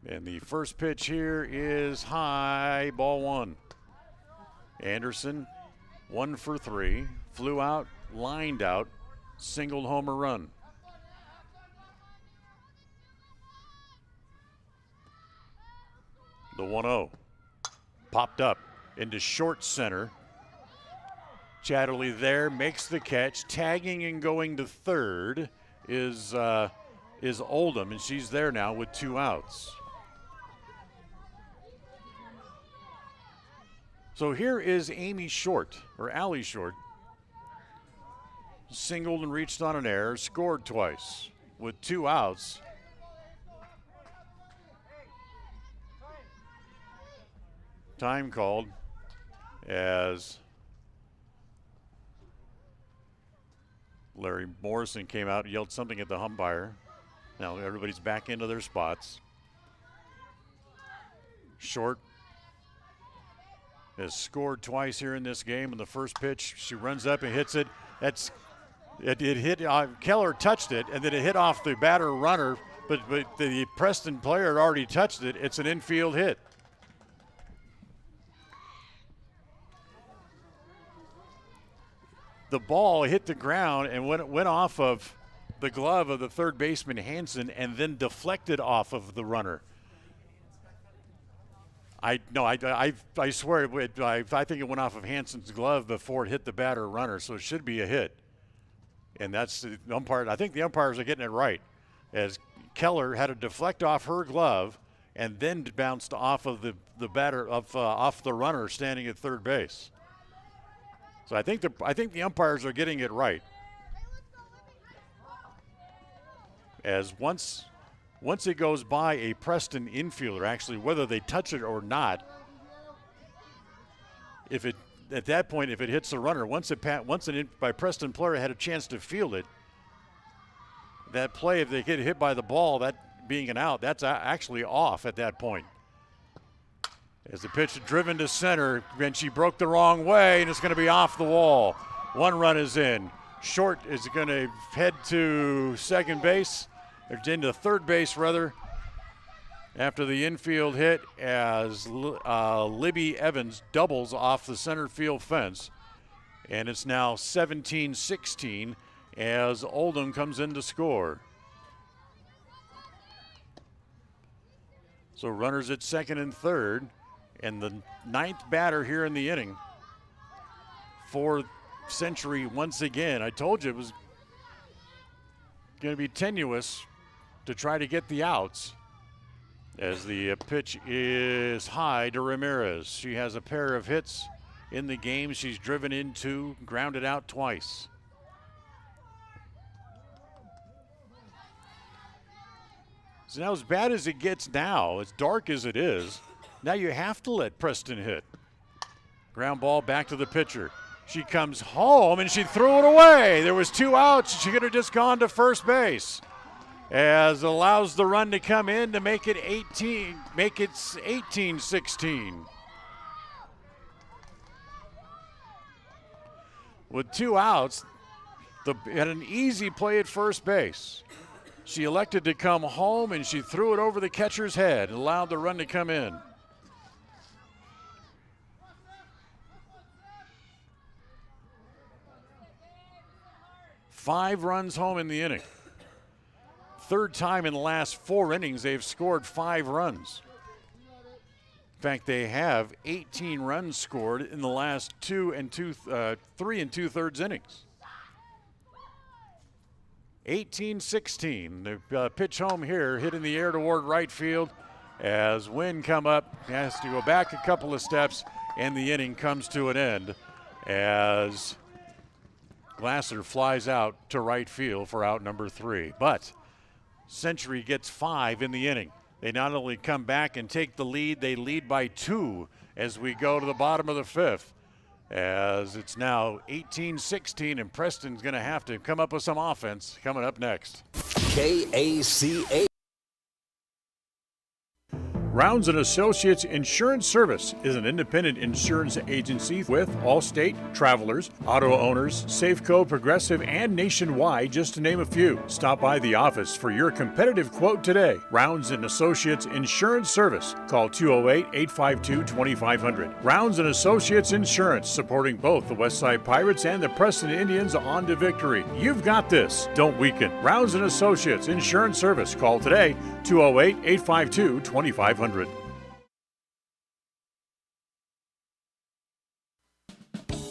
And the first pitch here is high, ball 1. Anderson, 1 for 3, flew out, lined out, singled home a run. The 1-0 popped up into short center. Chatterley there makes the catch. Tagging and going to third is Oldham, and she's there now with 2 outs. So here is Amy Short, or Allie Short. Singled and reached on an error, scored twice with 2 outs. Time called as Larry Morrison came out and yelled something at the umpire. Now everybody's back into their spots. Short has scored twice here in this game. In the first pitch, she runs up and hits it. That's It hit, Keller touched it, and then it hit off the batter runner, but the Preston player had already touched it. It's an infield hit. The ball hit the ground and went off of the glove of the third baseman Hansen and then deflected off of the runner. I swear I think it went off of Hansen's glove before it hit the batter runner, so it should be a hit. And that's the umpire. I think the umpires are getting it right, as Keller had to deflect off her glove and then bounced off of the batter off the runner standing at third base. So I think the umpires are getting it right. As once it goes by a Preston infielder, actually whether they touch it or not, at that point if it hits the runner, once an by Preston player had a chance to field it, that play, if they get hit by the ball, that being an out, that's actually off at that point. As the pitch driven to center, and she broke the wrong way, and it's going to be off the wall. One run is in. Short is going to head to second base, or into third base, rather, after the infield hit as Libby Evans doubles off the center field fence. And it's now 17-16 as Oldham comes in to score. So runners at second and third. And the ninth batter here in the inning for Century once again. I told you it was going to be tenuous to try to get the outs, as the pitch is high to Ramirez. She has a pair of hits in the game. She's driven into, grounded out twice. So now, as bad as it gets now, as dark as it is, now you have to let Preston hit. Ground ball back to the pitcher. She comes home and she threw it away. There was 2 outs. She could have just gone to first base. As allows the run to come in to make it 18-16. With 2 outs, had an easy play at first base. She elected to come home and she threw it over the catcher's head and allowed the run to come in. Five runs home in the inning. Third time in the last 4 innings they've scored 5 runs. In fact, they have 18 runs scored in the last 3 2/3 innings. 18-16. The pitch home here, hit in the air toward right field as Wynn come up, has to go back a couple of steps, and the inning comes to an end as Glasser flies out to right field for out number 3. But Century gets 5 in the inning. They not only come back and take the lead, they lead by 2 as we go to the bottom of the 5th. As it's now 18-16, and Preston's going to have to come up with some offense coming up next. KACA. Rounds & Associates Insurance Service is an independent insurance agency with Allstate, Travelers, Auto Owners, Safeco, Progressive, and Nationwide, just to name a few. Stop by the office for your competitive quote today. Rounds & Associates Insurance Service. Call 208-852-2500. Rounds & Associates Insurance, supporting both the Westside Pirates and the Preston Indians on to victory. You've got this. Don't weaken. Rounds & Associates Insurance Service. Call today, 208-852-2500.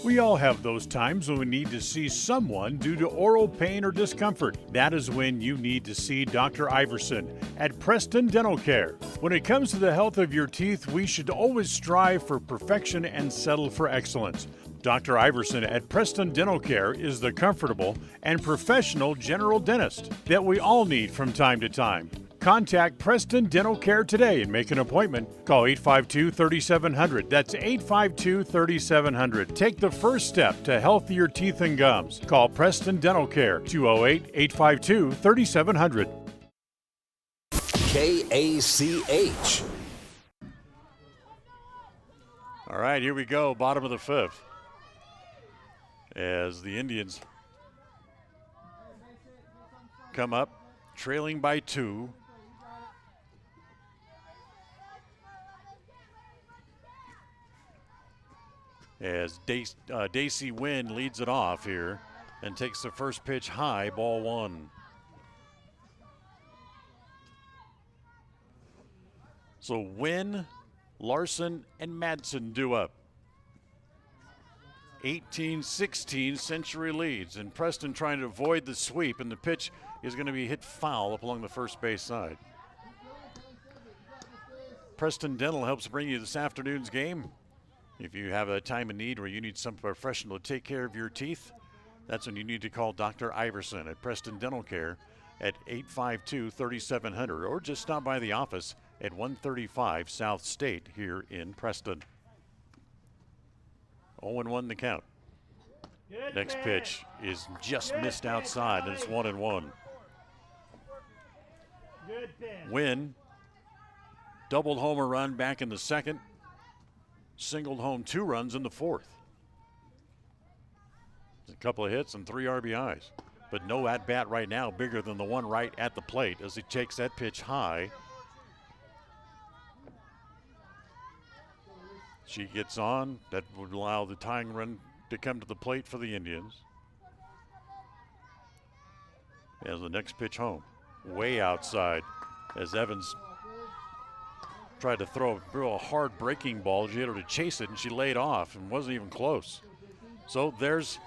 We all have those times when we need to see someone due to oral pain or discomfort. That is when you need to see Dr. Iverson at Preston Dental Care. When it comes to the health of your teeth, we should always strive for perfection and settle for excellence. Dr. Iverson at Preston Dental Care is the comfortable and professional general dentist that we all need from time to time. Contact Preston Dental Care today and make an appointment. Call 852-3700. That's 852-3700. Take the first step to healthier teeth and gums. Call Preston Dental Care, 208-852-3700. KACH. All right, here we go, bottom of the 5th. As the Indians come up trailing by 2. As Daisy Wynn leads it off here and takes the first pitch high, ball 1. So Wynn, Larson, and Madsen due up. 18-16 Century leads, and Preston trying to avoid the sweep, and the pitch is going to be hit foul up along the first base side. Preston Dental helps bring you this afternoon's game. If you have a time of need where you need some professional to take care of your teeth, that's when you need to call Dr. Iverson at Preston Dental Care at 852-3700, or just stop by the office at 135 South State here in Preston. 0-1 the count. Next pitch is just missed outside, and it's 1-1. Wynn doubled home a run back in the second, singled home 2 runs in the fourth. A couple of hits and 3 RBIs, but no at-bat right now bigger than the one right at the plate as he takes that pitch high. She gets on. That would allow the tying run to come to the plate for the Indians. As the next pitch home, way outside, as Evans tried to throw a hard breaking ball. She had her to chase it, and she laid off and wasn't even close. So there's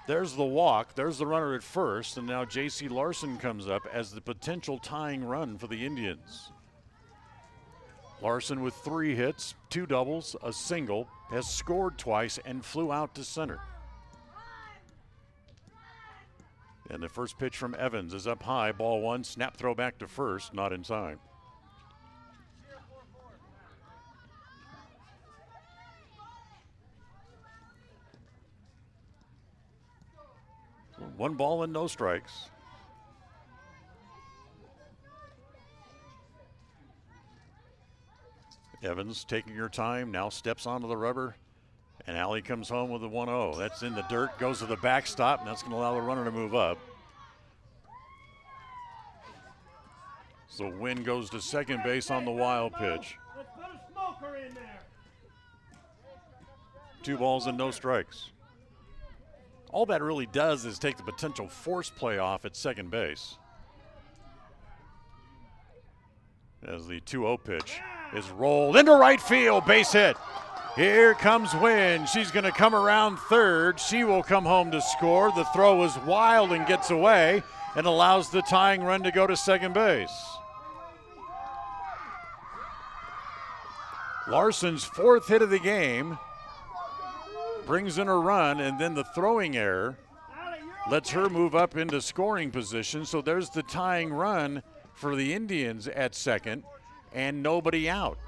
the walk. There's the runner at first, and now J.C. Larson comes up as the potential tying run for the Indians. Larson with 3 hits, 2 doubles, a single, has scored twice and flew out to center. And the first pitch from Evans is up high, ball 1, snap throw back to first, not in time. So 1 ball and no strikes. Evans taking her time, now steps onto the rubber, and Allie comes home with a 1-0. That's in the dirt, goes to the backstop, and that's going to allow the runner to move up. So Wynn goes to second base on the wild pitch. Let's put a smoker in there. 2 balls and no strikes. All that really does is take the potential force play off at second base. As the 2-0 pitch is rolled into right field, base hit. Here comes Wynn. She's going to come around third. She will come home to score. The throw is wild and gets away and allows the tying run to go to second base. Larson's 4th hit of the game brings in a run, and then the throwing error lets her move up into scoring position. So there's the tying run for the Indians at second, and nobody out.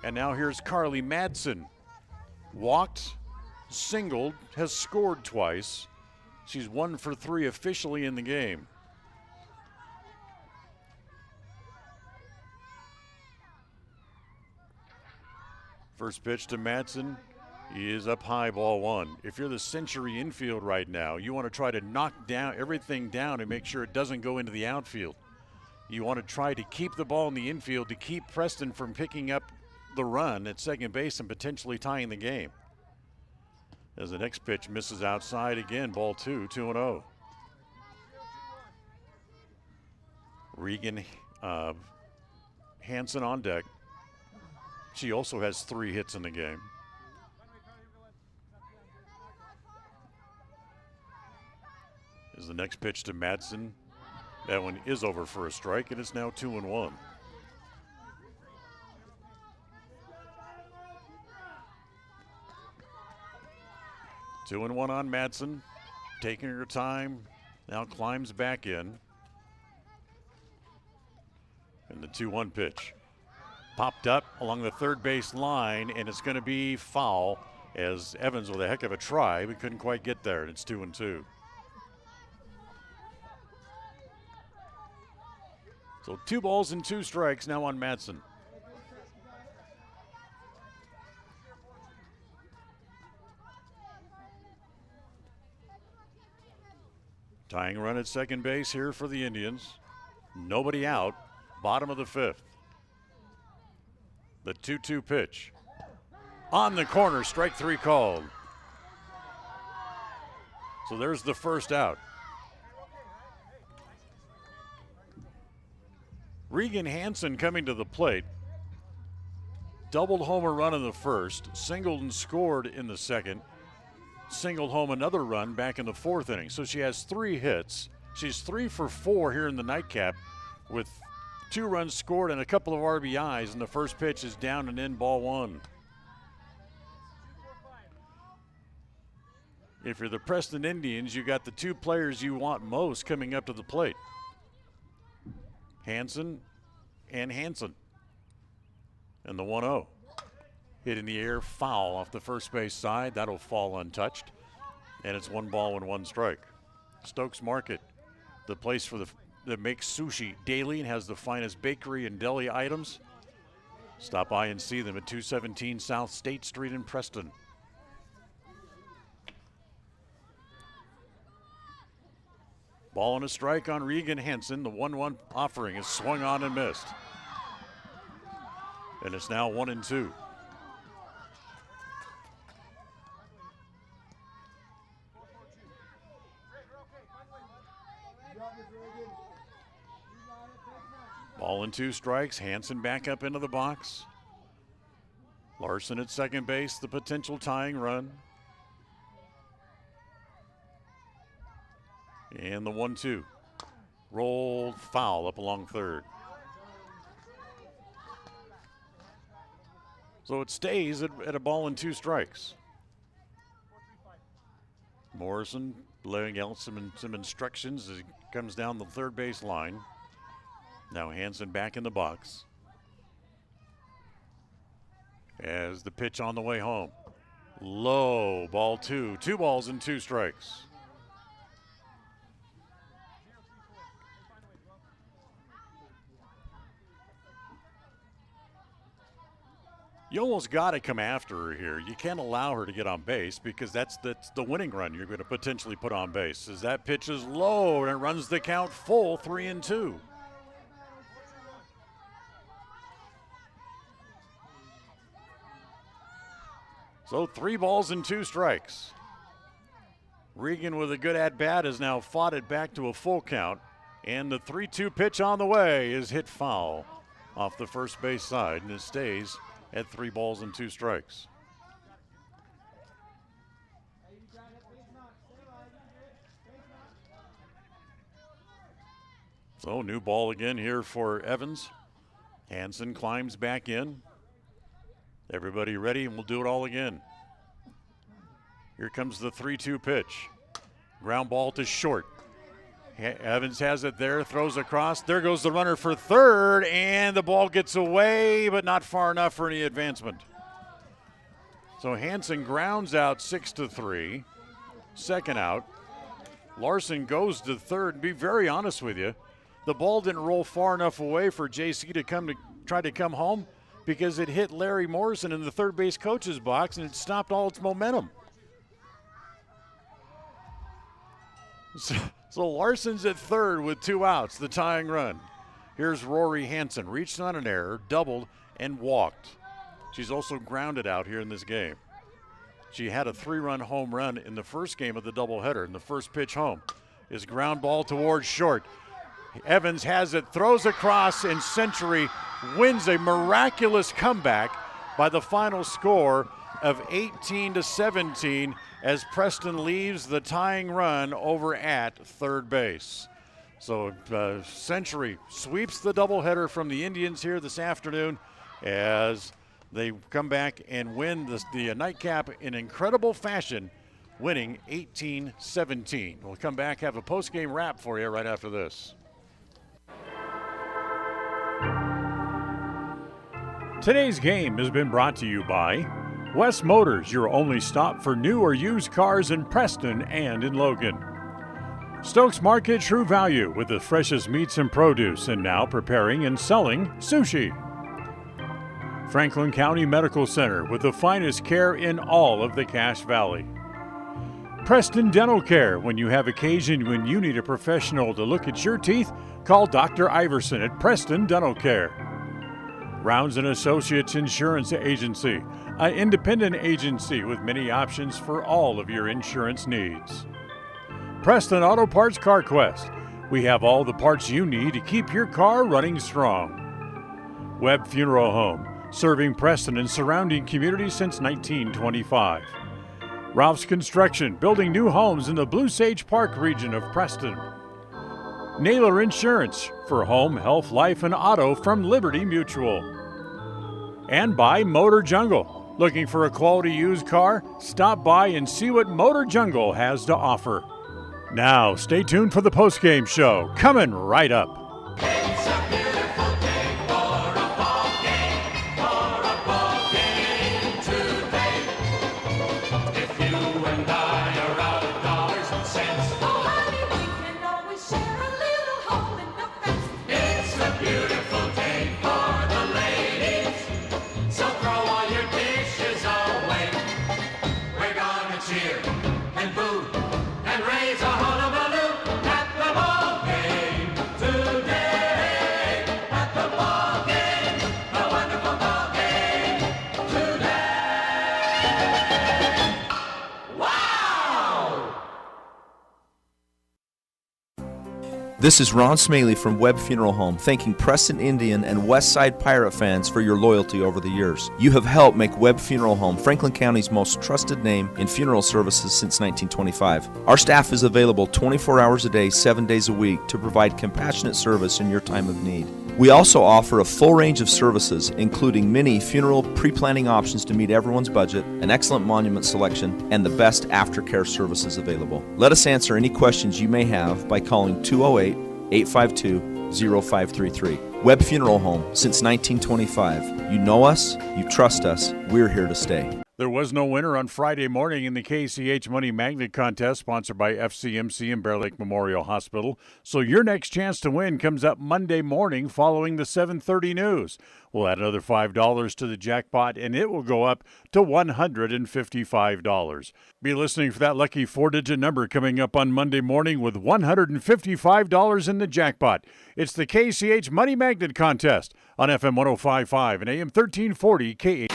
And now here's Carly Madsen. Walked, singled, has scored twice. She's 1 for 3 officially in the game. First pitch to Madsen. He is up high, ball 1. If you're the Century infield right now, you want to try to knock down everything down and make sure it doesn't go into the outfield. You want to try to keep the ball in the infield to keep Preston from picking up the run at second base and potentially tying the game. As the next pitch misses outside again, ball 2, 2-0. Regan Hansen on deck. She also has 3 hits in the game. Is the next pitch to Madsen. That one is over for a strike, and it's now 2-1. Two and 1 on Madsen, taking her time, now climbs back in. And the 2-1 pitch. Popped up along the third base line, and it's going to be foul as Evans with a heck of a try, but couldn't quite get there, and it's 2-2. So 2 balls and 2 strikes now on Madsen. Tying run at second base here for the Indians. Nobody out. Bottom of the fifth. The 2-2 pitch. On the corner, strike three called. So there's the first out. Regan Hansen coming to the plate. Doubled home a run in the first, singled and scored in the second, singled home another run back in the fourth inning. So she has 3 hits. She's 3 for 4 here in the nightcap with 2 runs scored and a couple of RBIs, and the first pitch is down and in, ball 1. If you're the Preston Indians, you got the 2 players you want most coming up to the plate. Hansen and Hansen. And the 1-0. Hit in the air, foul off the first base side. That'll fall untouched. And it's 1 ball and 1 strike. Stokes Market, the place that makes sushi daily and has the finest bakery and deli items. Stop by and see them at 217 South State Street in Preston. Ball and a strike on Regan Hansen. The 1-1 offering is swung on and missed. And it's now 1-2. Ball and 2 strikes. Hansen back up into the box. Larson at second base, the potential tying run. And the 1-2. Rolled foul up along third. So it stays at a ball and 2 strikes. Morrison laying out some instructions as he comes down the third base line. Now Hansen back in the box. As the pitch on the way home. Low, ball 2. 2 balls and 2 strikes. You almost got to come after her here. You can't allow her to get on base because that's the winning run you're going to potentially put on base. As that pitch is low and it runs the count full, 3-2. So 3 balls and 2 strikes. Regan with a good at-bat has now fought it back to a full count. And the 3-2 pitch on the way is hit foul off the first base side, and it stays at 3 balls and 2 strikes. So new ball again here for Evans. Hansen climbs back in. Everybody ready, and we'll do it all again. Here comes the 3-2 pitch. Ground ball to short. Evans has it there, throws across. There goes the runner for third, and the ball gets away, but not far enough for any advancement. So Hansen grounds out 6-3. Second out. Larson goes to third. Be very honest with you, the ball didn't roll far enough away for JC to try to come home because it hit Larry Morrison in the third base coach's box, and it stopped all its momentum. So Larson's at third with 2 outs, the tying run. Here's Rory Hansen, reached on an error, doubled, and walked. She's also grounded out here in this game. She had a 3-run home run in the first game of the doubleheader, and the first pitch home is ground ball towards short. Evans has it, throws across, and Century wins a miraculous comeback by the final score of 18-17 as Preston leaves the tying run over at third base. So Century sweeps the doubleheader from the Indians here this afternoon as they come back and win the nightcap in incredible fashion, winning 18-17. We'll come back, have a post-game wrap for you right after this. Today's game has been brought to you by West Motors, your only stop for new or used cars in Preston and in Logan. Stokes Market, true value with the freshest meats and produce, and now preparing and selling sushi. Franklin County Medical Center with the finest care in all of the Cache Valley. Preston Dental Care. When you have occasion when you need a professional to look at your teeth, call Dr. Iverson at Preston Dental Care. Rounds & Associates Insurance Agency, an independent agency with many options for all of your insurance needs. Preston Auto Parts Car Quest. We have all the parts you need to keep your car running strong. Webb Funeral Home, serving Preston and surrounding communities since 1925. Ralph's Construction, building new homes in the Blue Sage Park region of Preston. Naylor Insurance, for home, health, life, and auto from Liberty Mutual. And by Motor Jungle. Looking for a quality used car? Stop by and see what Motor Jungle has to offer. Now, stay tuned for the postgame show, coming right up. It's a beautiful day for a ball game today. If you and I are out of dollars and cents, oh honey, we can always share a little hole in the fence. It's a beautiful day for the ladies, so throw all your dishes away. We're gonna cheer and boo and raise a hullabaloo at the ball game today. At the ball game, a wonderful ball game today. Wow! This is Ron Smaley from Webb Funeral Home, thanking Preston Indian and Westside Pirate fans for your loyalty over the years. You have helped make Webb Funeral Home Franklin County's most trusted name in funeral services since 1925. Our staff is available 24 hours a day, 7 days a week to provide compassionate service in your time of need. We also offer a full range of services, including many funeral pre-planning options to meet everyone's budget, an excellent monument selection, and the best aftercare services available. Let us answer any questions you may have by calling 208-852-0533. Webb Funeral Home, since 1925. You know us, you trust us, we're here to stay. There was no winner on Friday morning in the KCH Money Magnet Contest sponsored by FCMC and Bear Lake Memorial Hospital. So your next chance to win comes up Monday morning following the 7:30 news. We'll add another $5 to the jackpot, and it will go up to $155. Be listening for that lucky 4-digit number coming up on Monday morning with $155 in the jackpot. It's the KCH Money Magnet Contest on FM 105.5 and AM 1340 KH.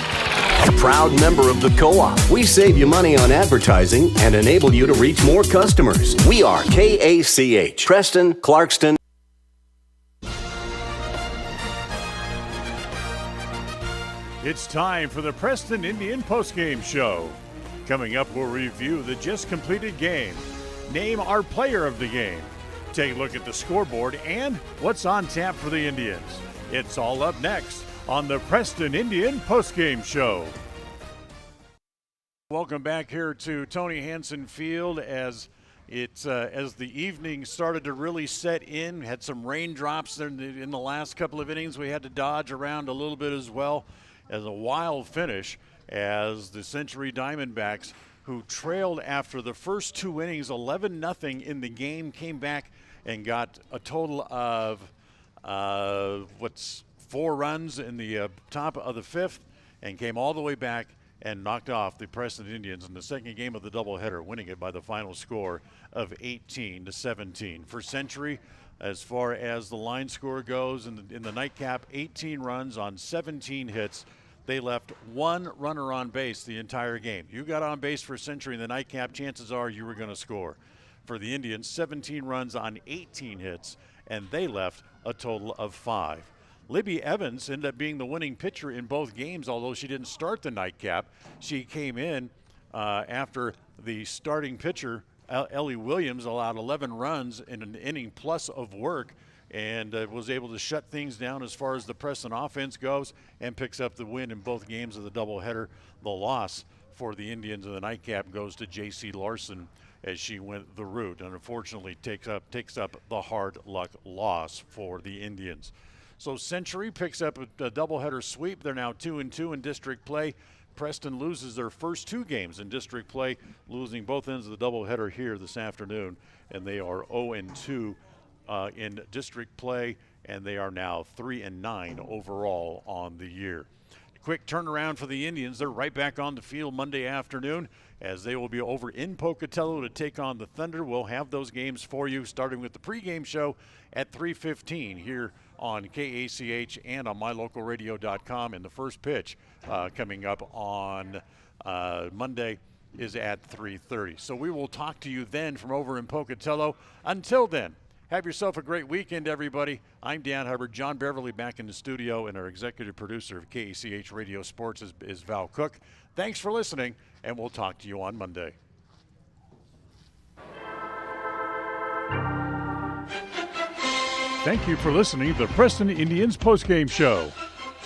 A proud member of the Co-op. We save you money on advertising and enable you to reach more customers. We are KACH, Preston, Clarkston. It's time for the Preston Indian postgame show. Coming up, we'll review the just completed game, name our player of the game, take a look at the scoreboard, and what's on tap for the Indians. It's all up next on the Preston Indian postgame show. Welcome back here to Tony Hansen Field as the evening started to really set in. Had some raindrops in the last couple of innings. We had to dodge around a little bit as well, as a wild finish as the Century Diamondbacks, who trailed after the first two innings 11-0 in the game, came back and got a total of 4 runs in the top of the fifth, and came all the way back and knocked off the Preston Indians in the second game of the doubleheader, winning it by the final score of 18-17. For Century, as far as the line score goes in the nightcap, 18 runs on 17 hits. They left one runner on base the entire game. You got on base for Century in the nightcap, chances are you were going to score. For the Indians, 17 runs on 18 hits, and they left a total of 5. Libby Evans ended up being the winning pitcher in both games, although she didn't start the nightcap. She came in after the starting pitcher, Ellie Williams, allowed 11 runs in an inning plus of work, and was able to shut things down as far as the Preston offense goes, and picks up the win in both games of the doubleheader. The loss for the Indians in the nightcap goes to J.C. Larson as she went the route, and unfortunately takes up the hard luck loss for the Indians. So Century picks up a doubleheader sweep. They're now 2-2 in district play. Preston loses their first 2 games in district play, losing both ends of the doubleheader here this afternoon, and they are 0-2 in district play, and they are now 3-9 overall on the year. quick turnaround for the Indians. They're right back on the field Monday afternoon as they will be over in Pocatello to take on the Thunder. We'll have those games for you, starting with the pregame show at 3:15 here on KACH and on mylocalradio.com. And the first pitch coming up on Monday is at 3:30. So we will talk to you then from over in Pocatello. Until then, have yourself a great weekend, everybody. I'm Dan Hubbard. John Beverly back in the studio, and our executive producer of KACH Radio Sports is Val Cook. Thanks for listening, and we'll talk to you on Monday. Thank you for listening to the Preston Indians postgame show.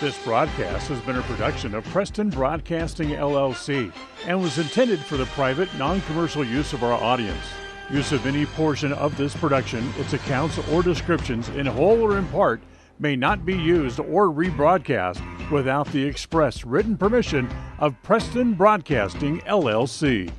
This broadcast has been a production of Preston Broadcasting, LLC, and was intended for the private, non-commercial use of our audience. Use of any portion of this production, its accounts or descriptions, in whole or in part, may not be used or rebroadcast without the express written permission of Preston Broadcasting, LLC.